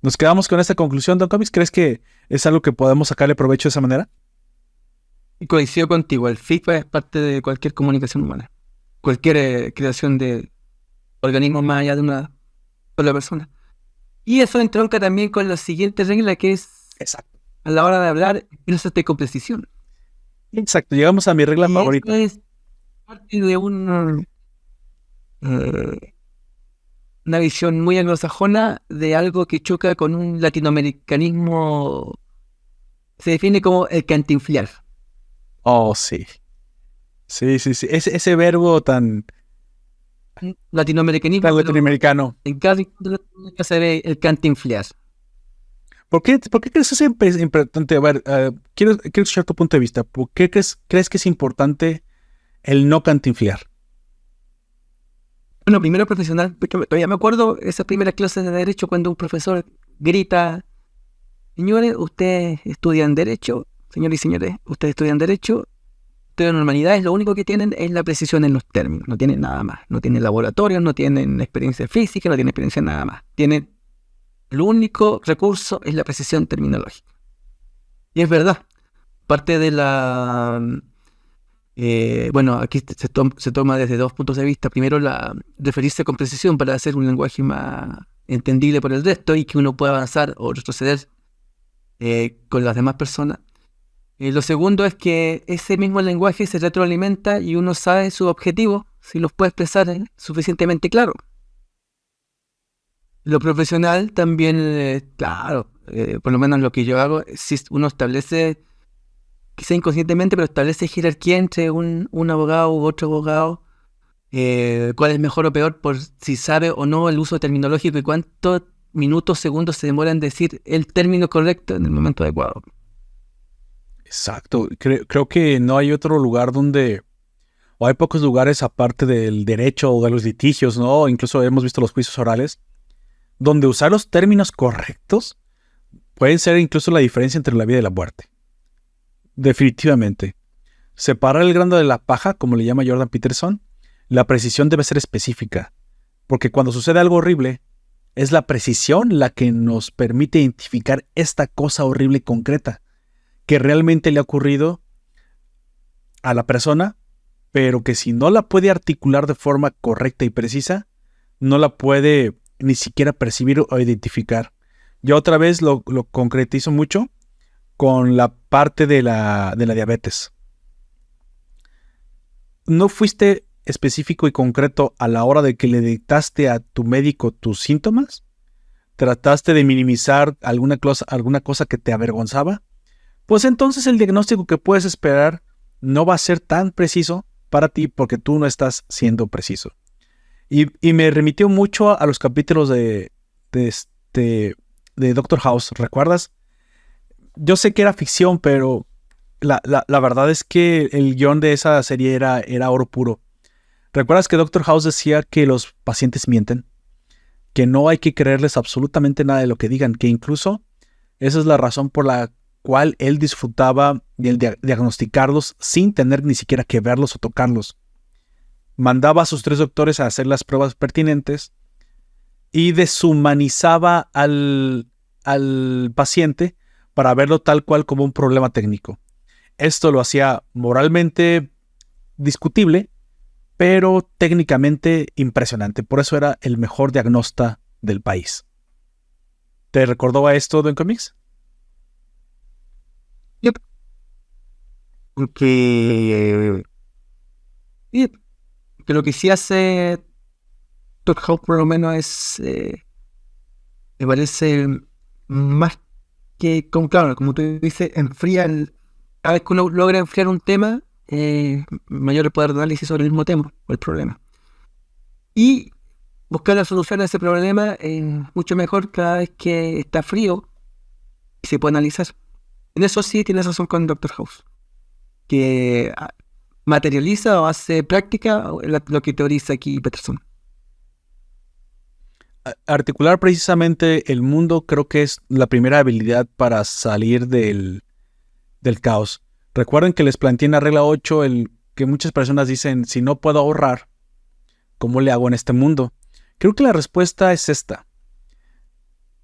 ¿Nos quedamos con esta conclusión, Don Comics? ¿Crees que es algo que podemos sacarle provecho de esa manera? Y coincido contigo, el feedback es parte de cualquier comunicación humana. Cualquier creación de organismos más allá de una sola persona. Y eso entronca también con la siguiente regla, que es, exacto, a la hora de hablar, exprésate con precisión. Exacto, llegamos a mi regla favorita. Esto es parte de una visión muy anglosajona de algo que choca con un latinoamericanismo. Se define como el cantinflear. Oh, sí. Sí. Ese verbo tan Latinoamericanismo. tan latinoamericano. En cada se ve el cantinflear. ¿Por qué crees que es importante? A ver, quiero escuchar tu punto de vista. ¿Por qué crees que es importante el no cantinflear? Bueno, primero profesional, todavía me acuerdo esas primeras clases de Derecho cuando un profesor grita: señores, ustedes estudian Derecho, señores y señores, ustedes estudian Derecho, estudian Humanidades, lo único que tienen es la precisión en los términos, no tienen nada más, no tienen laboratorios, no tienen experiencia física, no tienen experiencia en nada más, tienen, el único recurso es la precisión terminológica. Y es verdad, parte de la... bueno, aquí se toma desde dos puntos de vista. Primero, referirse con precisión para hacer un lenguaje más entendible por el resto y que uno pueda avanzar o retroceder con las demás personas. Lo segundo es que ese mismo lenguaje se retroalimenta y uno sabe sus objetivos si los puede expresar suficientemente claro. Lo profesional también, claro, por lo menos lo que yo hago, si uno establece, quizá inconscientemente, pero establece jerarquía entre un abogado u otro abogado, cuál es mejor o peor por si sabe o no el uso terminológico y cuántos minutos, segundos se demora en decir el término correcto en el momento adecuado. Exacto. Creo que no hay otro lugar o hay pocos lugares aparte del derecho o de los litigios, ¿no? Incluso hemos visto los juicios orales, donde usar los términos correctos pueden ser incluso la diferencia entre la vida y la muerte. Definitivamente. Separar el grano de la paja, como le llama Jordan Peterson, la precisión debe ser específica. Porque cuando sucede algo horrible, es la precisión la que nos permite identificar esta cosa horrible y concreta que realmente le ha ocurrido a la persona, pero que si no la puede articular de forma correcta y precisa, no la puede ni siquiera percibir o identificar. Yo otra vez lo concretizo mucho con la parte de la diabetes. ¿No fuiste específico y concreto a la hora de que le dictaste a tu médico tus síntomas? ¿Trataste de minimizar alguna cosa que te avergonzaba? Pues entonces el diagnóstico que puedes esperar no va a ser tan preciso para ti porque tú no estás siendo preciso. Y me remitió mucho a los capítulos de Doctor House, ¿recuerdas? Yo sé que era ficción, pero la verdad es que el guión de esa serie era oro puro. ¿Recuerdas que Doctor House decía que los pacientes mienten? Que no hay que creerles absolutamente nada de lo que digan, que incluso esa es la razón por la cual él disfrutaba de diagnosticarlos sin tener ni siquiera que verlos o tocarlos. Mandaba a sus 3 doctores a hacer las pruebas pertinentes y deshumanizaba al paciente para verlo tal cual como un problema técnico. Esto lo hacía moralmente discutible, pero técnicamente impresionante. Por eso era el mejor diagnóstico del país. ¿Te recordó a esto, Don Comics? Yep. Que lo que sí hace Todd House por lo menos es, me parece más que, claro, como tú dices, cada vez que uno logra enfriar un tema, mayor el poder de análisis sobre el mismo tema o el problema. Y buscar la solución a ese problema es mucho mejor cada vez que está frío y se puede analizar. En eso sí tienes razón con Doctor House, que materializa o hace práctica lo que teoriza aquí Peterson. Articular precisamente el mundo creo que es la primera habilidad para salir del caos. Recuerden que les planteé en la regla 8 que muchas personas dicen, si no puedo ahorrar, ¿cómo le hago en este mundo? Creo que la respuesta es esta.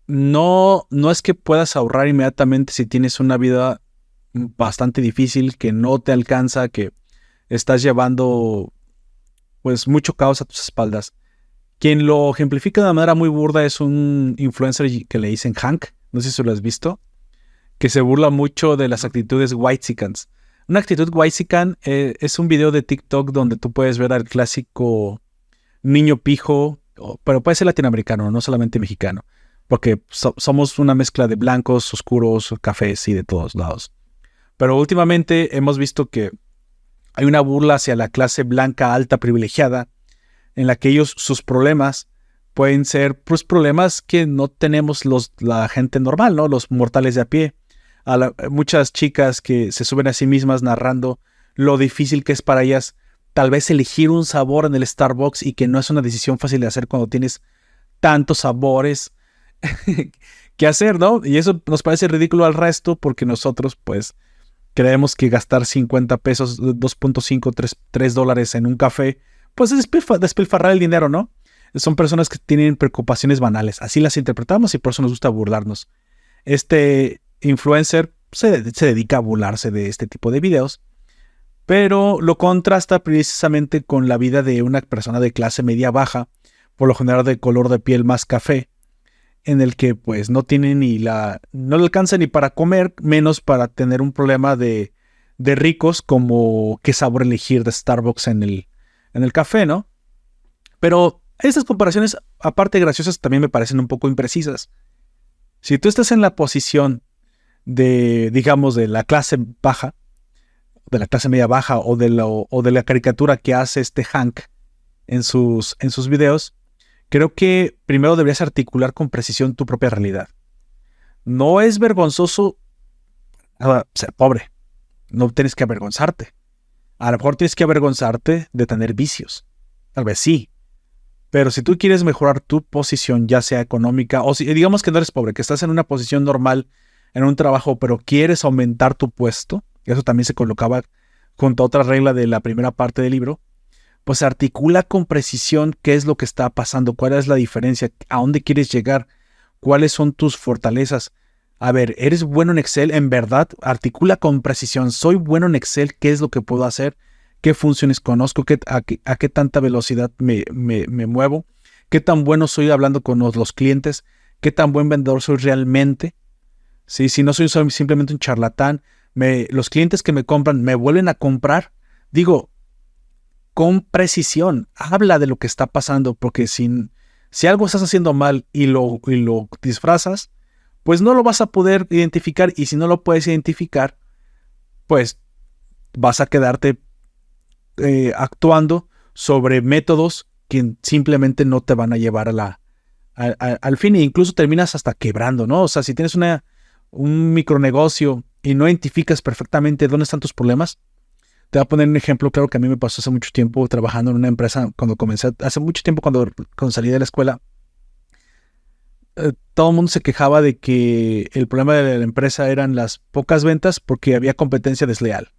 No es que puedas ahorrar inmediatamente si tienes una vida bastante difícil, que no te alcanza, que estás llevando pues mucho caos a tus espaldas. Quien lo ejemplifica de una manera muy burda es un influencer que le dicen Hank, no sé si lo has visto, que se burla mucho de las actitudes whitexicans. Una actitud whitexican es un video de TikTok donde tú puedes ver al clásico niño pijo, pero puede ser latinoamericano, no solamente mexicano, porque somos una mezcla de blancos, oscuros, cafés y de todos lados. Pero últimamente hemos visto que hay una burla hacia la clase blanca alta privilegiada, en la que sus problemas pueden ser pues, problemas que no tenemos la gente normal, ¿no? Los mortales de a pie. Muchas chicas que se suben a sí mismas narrando lo difícil que es para ellas tal vez elegir un sabor en el Starbucks y que no es una decisión fácil de hacer cuando tienes tantos sabores que hacer, ¿no? Y eso nos parece ridículo al resto porque nosotros pues creemos que gastar 50 pesos, 2.5, 3 dólares en un café pues es despilfarrar el dinero, ¿no? Son personas que tienen preocupaciones banales. Así las interpretamos y por eso nos gusta burlarnos. Este influencer se dedica a burlarse de este tipo de videos, pero lo contrasta precisamente con la vida de una persona de clase media baja, por lo general de color de piel más café, en el que pues no tiene no le alcanza ni para comer, menos para tener un problema de ricos como qué sabor elegir de Starbucks en el café, ¿no? Pero estas comparaciones, aparte de graciosas, también me parecen un poco imprecisas. Si tú estás en la posición digamos, de la clase baja, de la clase media baja, o de la caricatura que hace este Hank en sus videos, creo que primero deberías articular con precisión tu propia realidad. No es vergonzoso ser pobre. No tienes que avergonzarte. A lo mejor tienes que avergonzarte de tener vicios. Tal vez sí. Pero si tú quieres mejorar tu posición, ya sea económica, o si digamos que no eres pobre, que estás en una posición normal, en un trabajo, pero quieres aumentar tu puesto, eso también se colocaba junto a otra regla de la primera parte del libro, pues articula con precisión qué es lo que está pasando, cuál es la diferencia, a dónde quieres llegar, cuáles son tus fortalezas. A ver, ¿eres bueno en Excel? En verdad, articula con precisión. ¿Soy bueno en Excel? ¿Qué es lo que puedo hacer? ¿Qué funciones conozco? ¿A qué tanta velocidad me muevo? ¿Qué tan bueno soy hablando con los clientes? ¿Qué tan buen vendedor soy realmente? ¿Sí? Si no soy simplemente un charlatán, los clientes que me compran me vuelven a comprar. Digo, con precisión, habla de lo que está pasando, porque si algo estás haciendo mal y lo disfrazas, pues no lo vas a poder identificar, y si no lo puedes identificar, pues vas a quedarte actuando sobre métodos que simplemente no te van a llevar al fin, e incluso terminas hasta quebrando, ¿no? O sea, si tienes un micronegocio y no identificas perfectamente dónde están tus problemas, te voy a poner un ejemplo claro que a mí me pasó hace mucho tiempo trabajando en una empresa. Cuando comencé, hace mucho tiempo cuando salí de la escuela, todo el mundo se quejaba de que el problema de la empresa eran las pocas ventas porque había competencia desleal.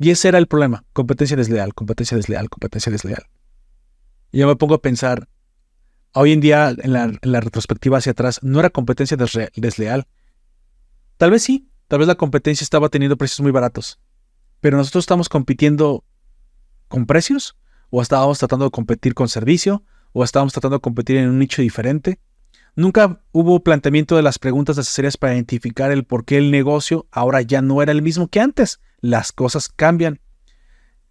Y ese era el problema: competencia desleal, competencia desleal, competencia desleal. Y yo me pongo a pensar, hoy en día, en la retrospectiva hacia atrás, no era competencia desleal. Tal vez sí, tal vez la competencia estaba teniendo precios muy baratos, pero nosotros estamos compitiendo con precios, o estábamos tratando de competir con servicio, o estábamos tratando de competir en un nicho diferente. Nunca hubo planteamiento de las preguntas necesarias para identificar el por qué el negocio ahora ya no era el mismo que antes. Las cosas cambian.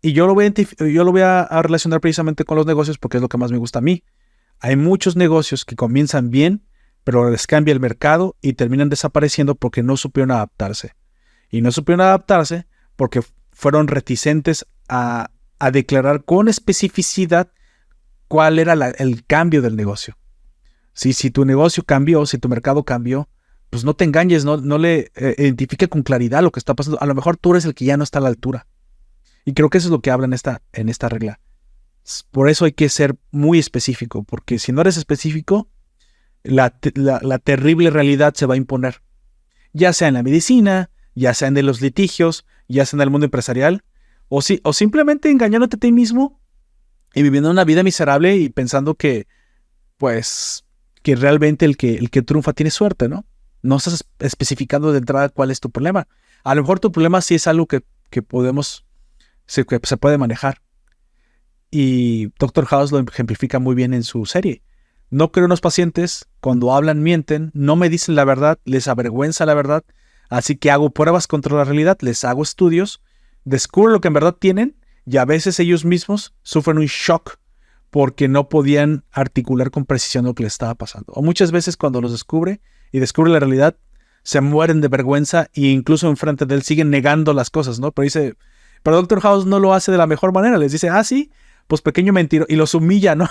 Y yo lo voy a relacionar precisamente con los negocios porque es lo que más me gusta a mí. Hay muchos negocios que comienzan bien, pero les cambia el mercado y terminan desapareciendo porque no supieron adaptarse. Y no supieron adaptarse porque fueron reticentes a declarar con especificidad cuál era el cambio del negocio. Si tu negocio cambió, si tu mercado cambió, pues no te engañes, no le identifique con claridad lo que está pasando. A lo mejor tú eres el que ya no está a la altura. Y creo que eso es lo que habla en esta regla. Por eso hay que ser muy específico, porque si no eres específico, la terrible realidad se va a imponer. Ya sea en la medicina, ya sea en los litigios, ya sea en el mundo empresarial, o simplemente engañándote a ti mismo y viviendo una vida miserable y pensando que realmente el que triunfa tiene suerte, ¿no? No estás especificando de entrada cuál es tu problema. A lo mejor tu problema sí es algo que se puede manejar. Y Dr. House lo ejemplifica muy bien en su serie. No creo en los pacientes, cuando hablan mienten, no me dicen la verdad, les avergüenza la verdad, así que hago pruebas contra la realidad, les hago estudios, descubro lo que en verdad tienen, y a veces ellos mismos sufren un shock porque no podían articular con precisión lo que les estaba pasando. O muchas veces cuando los descubre la realidad, se mueren de vergüenza e incluso enfrente de él siguen negando las cosas, ¿no? Pero Dr. House no lo hace de la mejor manera. Les dice, sí, pues pequeño mentiroso, y los humilla, ¿no?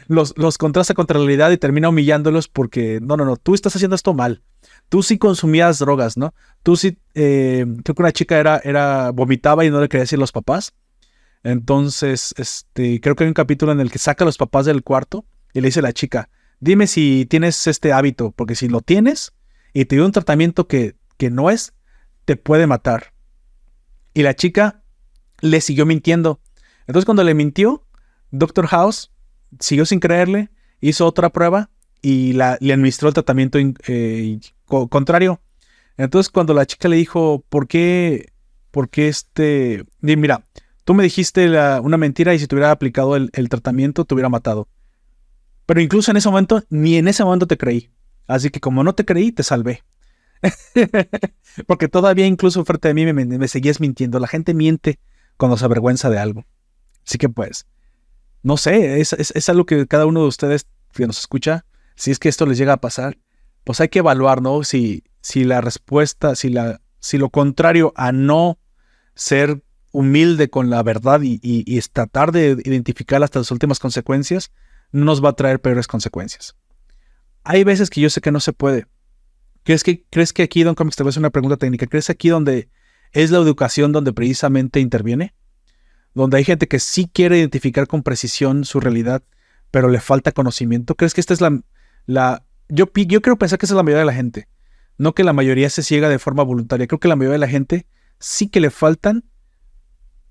los contrasta contra la realidad y termina humillándolos porque, no, tú estás haciendo esto mal. Tú sí consumías drogas, ¿no? Tú sí, creo que una chica vomitaba y no le quería decir a los papás. Entonces, creo que hay un capítulo en el que saca a los papás del cuarto y le dice a la chica, dime si tienes este hábito, porque si lo tienes y te dio un tratamiento que no es, te puede matar. Y la chica le siguió mintiendo. Entonces, cuando le mintió, Dr. House siguió sin creerle, hizo otra prueba y le administró el tratamiento contrario. Entonces, cuando la chica le dijo, ¿por qué mira, tú me dijiste una mentira y si te hubiera aplicado el tratamiento te hubiera matado? Pero incluso en ese momento, ni en ese momento te creí. Así que como no te creí, te salvé. Porque todavía incluso frente a mí me seguías mintiendo. La gente miente cuando se avergüenza de algo. Así que pues, no sé, es algo que cada uno de ustedes que nos escucha, si es que esto les llega a pasar, pues hay que evaluar, ¿no? Si la respuesta, si lo contrario a no ser humilde con la verdad y es tratar de identificar hasta las últimas consecuencias, no nos va a traer peores consecuencias. Hay veces que yo sé que no se puede. ¿Crees que aquí, Don Comics, te voy a hacer una pregunta técnica? ¿Crees aquí donde es la educación donde precisamente interviene? Donde hay gente que sí quiere identificar con precisión su realidad, pero le falta conocimiento. ¿Crees que esta es yo quiero pensar que esa es la mayoría de la gente? No que la mayoría se ciega de forma voluntaria. Creo que la mayoría de la gente sí que le faltan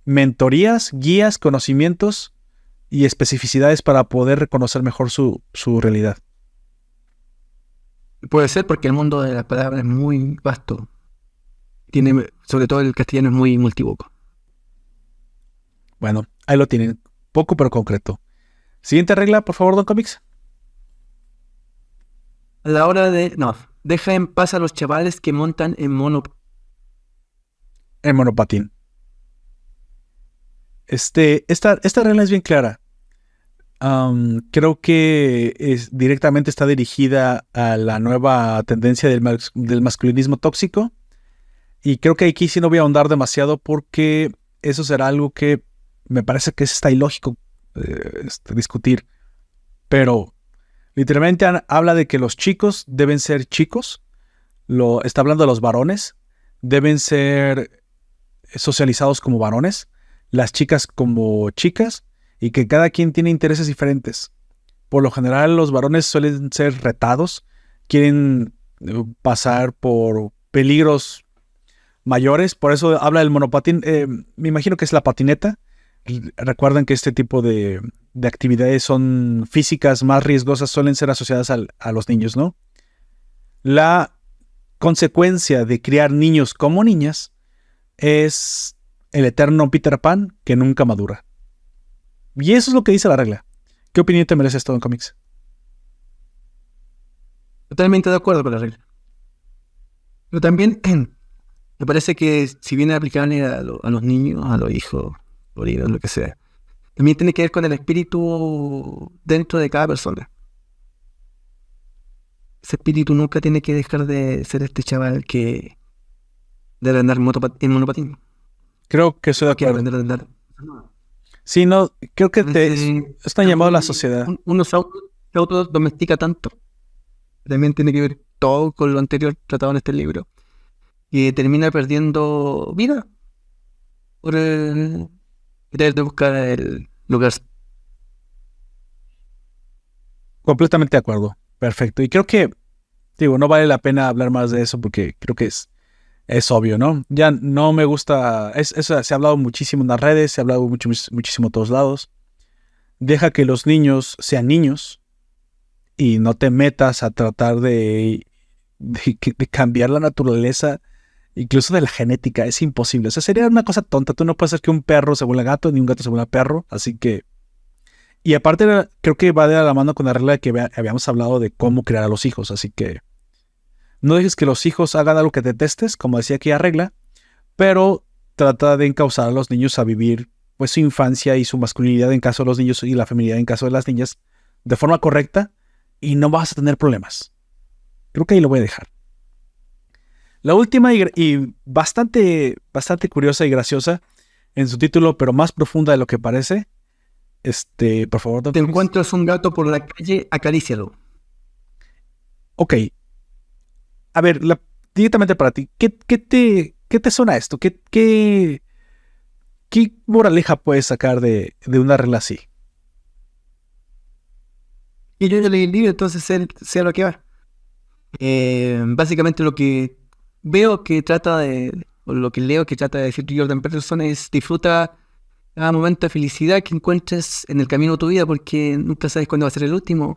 mentorías, guías, conocimientos y especificidades para poder reconocer mejor su realidad. Puede ser porque el mundo de las palabras es muy vasto. Tiene, sobre todo el castellano es muy multivoco. Bueno, ahí lo tienen. Poco pero concreto. Siguiente regla, por favor, Don Comics. A la hora de... No, deja en paz a los chavales que montan en El monopatín. Esta regla es bien clara. Creo que directamente está dirigida a la nueva tendencia del masculinismo tóxico. Y creo que aquí sí no voy a ahondar demasiado porque eso será algo que me parece que está ilógico discutir. Pero literalmente habla de que los chicos deben ser chicos. Está hablando de los varones. Deben ser socializados como varones. Las chicas como chicas. Y que cada quien tiene intereses diferentes. Por lo general los varones suelen ser retados. Quieren pasar por peligros mayores. Por eso habla del monopatín. Me imagino que es la patineta. Recuerden que este tipo de actividades son físicas más riesgosas, suelen ser asociadas a los niños, ¿no? La consecuencia de criar niños como niñas es el eterno Peter Pan que nunca madura. Y eso es lo que dice la regla. ¿Qué opinión te merece esto en cómics? Totalmente de acuerdo con la regla. Pero también me parece que si viene aplicable a los niños, a los hijos, sobrinos, lo que sea, también tiene que ver con el espíritu dentro de cada persona. Ese espíritu nunca tiene que dejar de ser este chaval que debe andar en monopatín. Creo que estoy de Que acuerdo. aprender a andar. Sí, no, creo que está llamado a la Uno sociedad. se autodomestica tanto. También tiene que ver todo con lo anterior tratado en este libro. Y termina perdiendo vida por el querer de buscar el lugar. Completamente de acuerdo. Perfecto. Y creo que, digo, no vale la pena hablar más de eso porque creo que es obvio, ¿no? Ya no me gusta. Eso se ha hablado muchísimo en las redes, se ha hablado muchísimo en todos lados. Deja que los niños sean niños y no te metas a tratar de cambiar la naturaleza, incluso de la genética. Es imposible. O sea, sería una cosa tonta. Tú no puedes hacer que un perro se vuelva gato ni un gato se vuelva perro. Así que. Y aparte, creo que va de la mano con la regla de que habíamos hablado de cómo crear a los hijos. Así que no dejes que los hijos hagan algo que detestes, como decía aquella regla, pero trata de encauzar a los niños a vivir pues su infancia y su masculinidad en caso de los niños y la feminidad en caso de las niñas de forma correcta y no vas a tener problemas. Creo que ahí lo voy a dejar. La última y bastante curiosa y graciosa en su título, pero más profunda de lo que parece. Por favor, Te encuentras un gato por la calle, acarícialo. Ok. A ver, directamente para ti, ¿qué te suena esto? ¿Qué moraleja puedes sacar de una regla así? Y yo ya leí el libro, entonces sé a lo que va. Básicamente lo que veo que trata de, o lo que leo que trata de decir Jordan Peterson es disfruta cada momento de felicidad que encuentres en el camino de tu vida porque nunca sabes cuándo va a ser el último.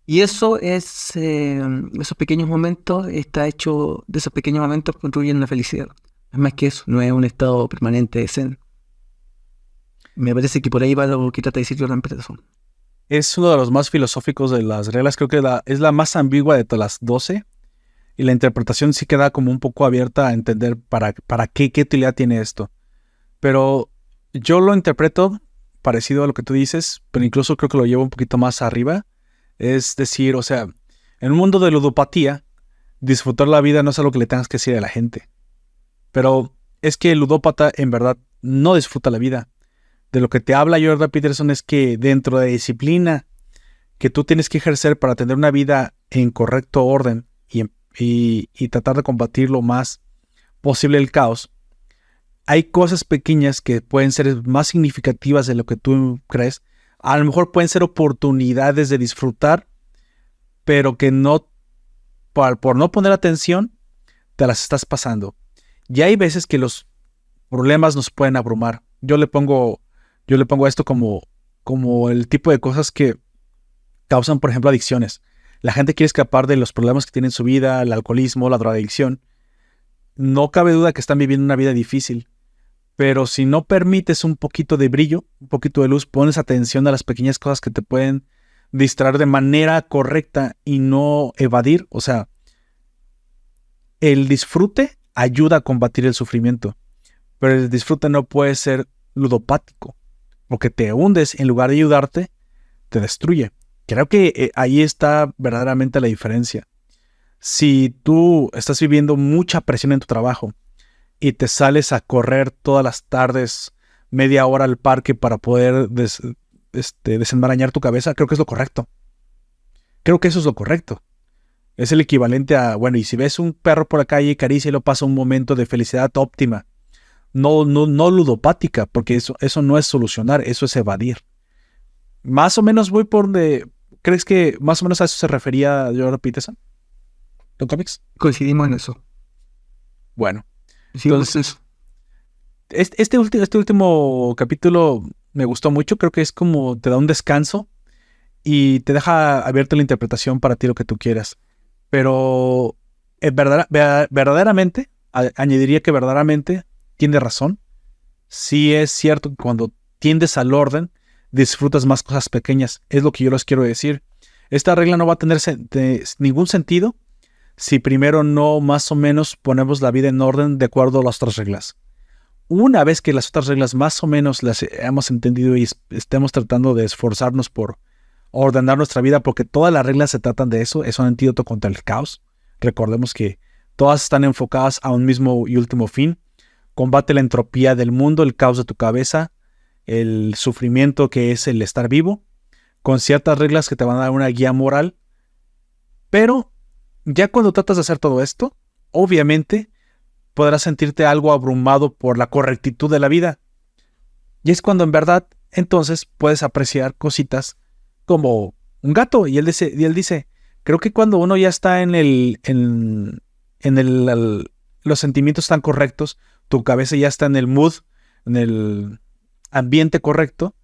Y eso es, esos pequeños momentos, está hecho, de esos pequeños momentos construyen la felicidad. Es más que eso, no es un estado permanente de zen. Me parece que por ahí va lo que trata de decir Jordan Peterson. Es uno de los más filosóficos de las reglas, creo que es la más ambigua de todas las 12 y la interpretación sí queda como un poco abierta a entender para qué utilidad tiene esto. Pero yo lo interpreto parecido a lo que tú dices, pero incluso creo que lo llevo un poquito más arriba. Es decir, o sea, en un mundo de ludopatía, disfrutar la vida no es algo que le tengas que decir a la gente. Pero es que el ludópata en verdad no disfruta la vida. De lo que te habla Jordan Peterson es que dentro de la disciplina que tú tienes que ejercer para tener una vida en correcto orden y tratar de combatir lo más posible el caos, hay cosas pequeñas que pueden ser más significativas de lo que tú crees. A lo mejor pueden ser oportunidades de disfrutar, pero que no, por no poner atención, te las estás pasando. Y hay veces que los problemas nos pueden abrumar. Yo le pongo esto como el tipo de cosas que causan, por ejemplo, adicciones. La gente quiere escapar de los problemas que tiene en su vida, el alcoholismo, la drogadicción. No cabe duda que están viviendo una vida difícil, pero si no permites un poquito de brillo, un poquito de luz, pones atención a las pequeñas cosas que te pueden distraer de manera correcta y no evadir, o sea, el disfrute ayuda a combatir el sufrimiento, pero el disfrute no puede ser ludopático, porque te hundes en lugar de ayudarte, te destruye. Creo que ahí está verdaderamente la diferencia. Si tú estás viviendo mucha presión en tu trabajo y te sales a correr todas las tardes media hora al parque para poder desenmarañar tu cabeza, creo que es lo correcto. Creo que eso es lo correcto. Es el equivalente a, bueno, y si ves un perro por la calle y acaricialo, pasa un momento de felicidad óptima. No ludopática, porque eso no es solucionar, eso es evadir. Más o menos voy por donde... ¿Crees que más o menos a eso se refería Jordan Peterson? ¿Don Comics? Coincidimos en eso. Bueno. Sí, entonces, este último capítulo me gustó mucho. Creo que es como te da un descanso y te deja abierta la interpretación para ti lo que tú quieras. Pero verdaderamente, añadiría que verdaderamente tiene razón. Sí es cierto que cuando tiendes al orden, disfrutas más cosas pequeñas. Es lo que yo les quiero decir. Esta regla no va a tener ningún sentido si primero no más o menos ponemos la vida en orden de acuerdo a las otras reglas. Una vez que las otras reglas más o menos las hemos entendido y estemos tratando de esforzarnos por ordenar nuestra vida, porque todas las reglas se tratan de eso, es un antídoto contra el caos. Recordemos que todas están enfocadas a un mismo y último fin. Combate la entropía del mundo, el caos de tu cabeza, el sufrimiento que es el estar vivo, con ciertas reglas que te van a dar una guía moral. Pero ya cuando tratas de hacer todo esto, obviamente podrás sentirte algo abrumado por la correctitud de la vida. Y es cuando en verdad entonces puedes apreciar cositas como un gato. Y él dice, creo que cuando uno ya está los sentimientos están correctos, tu cabeza ya está en el mood, en el ambiente correcto,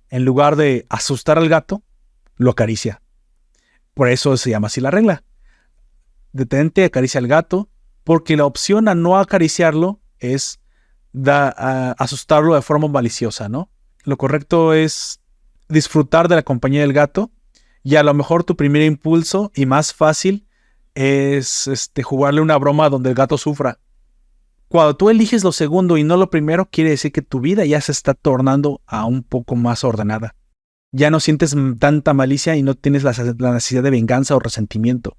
en lugar de asustar al gato, lo acaricia. Por eso se llama así la regla. Detente, acaricia al gato, porque la opción a no acariciarlo es asustarlo de forma maliciosa, ¿no? Lo correcto es disfrutar de la compañía del gato, y a lo mejor tu primer impulso y más fácil es jugarle una broma donde el gato sufra. Cuando tú eliges lo segundo y no lo primero, quiere decir que tu vida ya se está tornando a un poco más ordenada. Ya no sientes tanta malicia y no tienes la necesidad de venganza o resentimiento.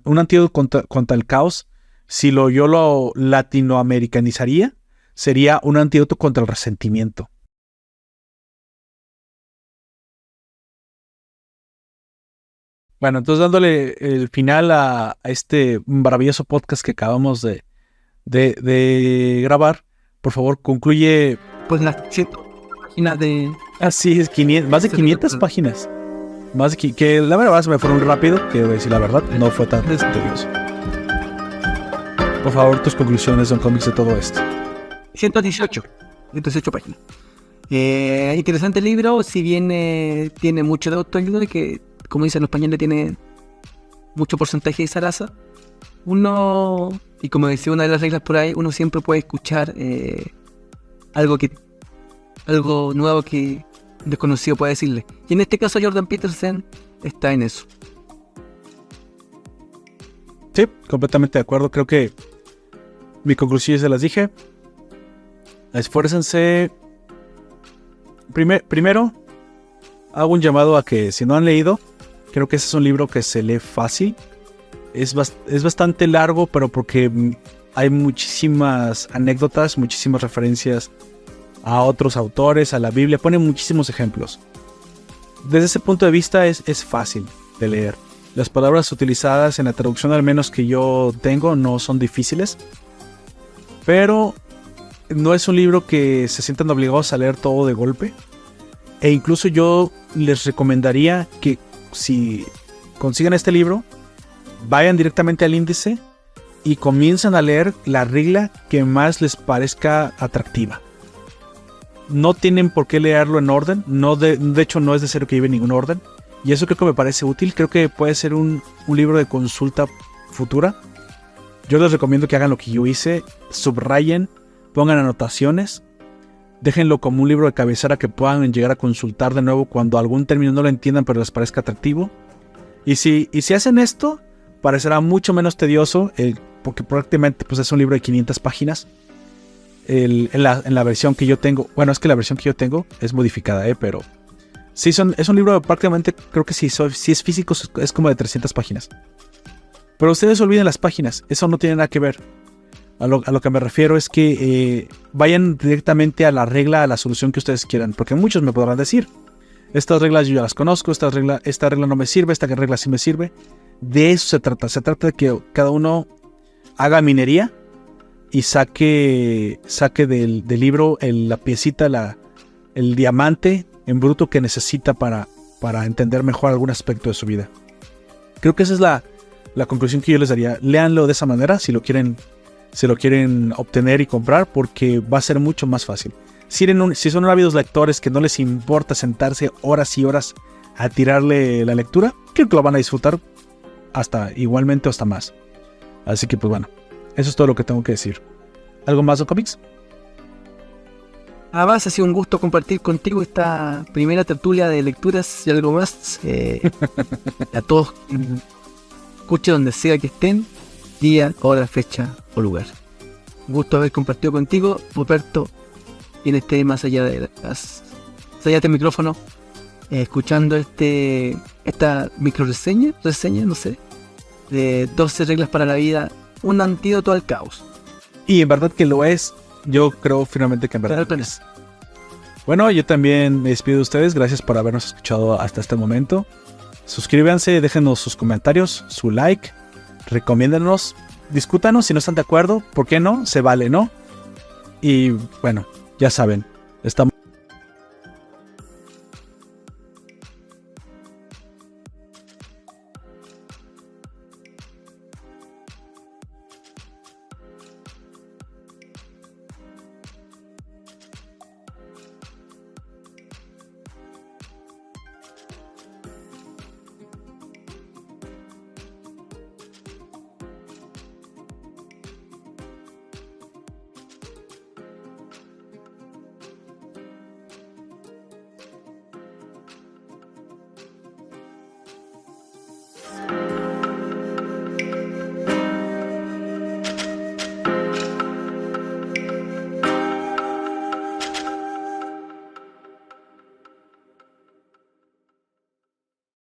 Un antídoto contra el caos, si yo lo latinoamericanizaría, sería un antídoto contra el resentimiento. Bueno, entonces dándole el final a este maravilloso podcast que acabamos de grabar, por favor, concluye. Pues las 100 páginas de... Así es, más de 500 páginas. Que la verdad se me fueron rápido, quiero decir la verdad, no fue tan tedioso. Por favor, tus conclusiones, Don Comics, de todo esto. 118 páginas. Interesante libro, si bien tiene mucho de autoayuda, que como dicen los españoles tiene mucho porcentaje de zaraza. Uno, y como decía una de las reglas por ahí, uno siempre puede escuchar algo nuevo que un desconocido puede decirle. Y en este caso Jordan Peterson está en eso. Sí, completamente de acuerdo. Creo que mi conclusión ya se las dije. Esfuércense. Primero, hago un llamado a que si no han leído, creo que ese es un libro que se lee fácil. Es bastante largo, pero porque hay muchísimas anécdotas, muchísimas referencias a otros autores, a la Biblia, pone muchísimos ejemplos. Desde ese punto de vista es fácil de leer. Las palabras utilizadas en la traducción, al menos que yo tengo, no son difíciles. Pero no es un libro que se sientan obligados a leer todo de golpe. E incluso yo les recomendaría que si consigan este libro, vayan directamente al índice y comiencen a leer la regla que más les parezca atractiva. No tienen por qué leerlo en orden, de hecho no es necesario que lleve ningún orden, y eso creo que me parece útil. Creo que puede ser un libro de consulta futura. Yo les recomiendo que hagan lo que yo hice, subrayen, pongan anotaciones, déjenlo como un libro de cabecera que puedan llegar a consultar de nuevo cuando algún término no lo entiendan pero les parezca atractivo. Y si hacen esto, parecerá mucho menos tedioso, porque prácticamente pues, es un libro de 500 páginas. En la versión que yo tengo, bueno, es que la versión que yo tengo es modificada, pero sí es un libro prácticamente, creo que si es físico es como de 300 páginas. Pero ustedes olviden las páginas, eso no tiene nada que ver. A lo que me refiero es que vayan directamente a la regla, a la solución que ustedes quieran, porque muchos me podrán decir, estas reglas yo ya las conozco, esta regla no me sirve, esta regla sí me sirve. De eso se trata de que cada uno haga minería y saque del libro la piecita, el diamante en bruto que necesita para entender mejor algún aspecto de su vida. Creo que esa es la conclusión que yo les daría. Léanlo de esa manera si lo quieren obtener y comprar, porque va a ser mucho más fácil. Si son ávidos lectores que no les importa sentarse horas y horas a tirarle la lectura, creo que lo van a disfrutar igualmente o hasta más. Así que pues bueno, eso es todo lo que tengo que decir. ¿Algo más, Don Comics? Además, ha sido un gusto compartir contigo esta primera tertulia de lecturas y algo más. A todos, escuchen donde sea que estén, día, hora, fecha o lugar. Un gusto haber compartido contigo, Ruperto, quien esté más allá de del micrófono, escuchando esta micro reseña, no sé, de 12 reglas para la vida, un antídoto al caos. Y en verdad que lo es. Yo creo finalmente que en verdad lo es. Bueno, yo también me despido de ustedes. Gracias por habernos escuchado hasta este momento. Suscríbanse, déjenos sus comentarios, su like, recomiéndanos, discútanos si no están de acuerdo. ¿Por qué no? Se vale, ¿no? Y bueno, ya saben, estamos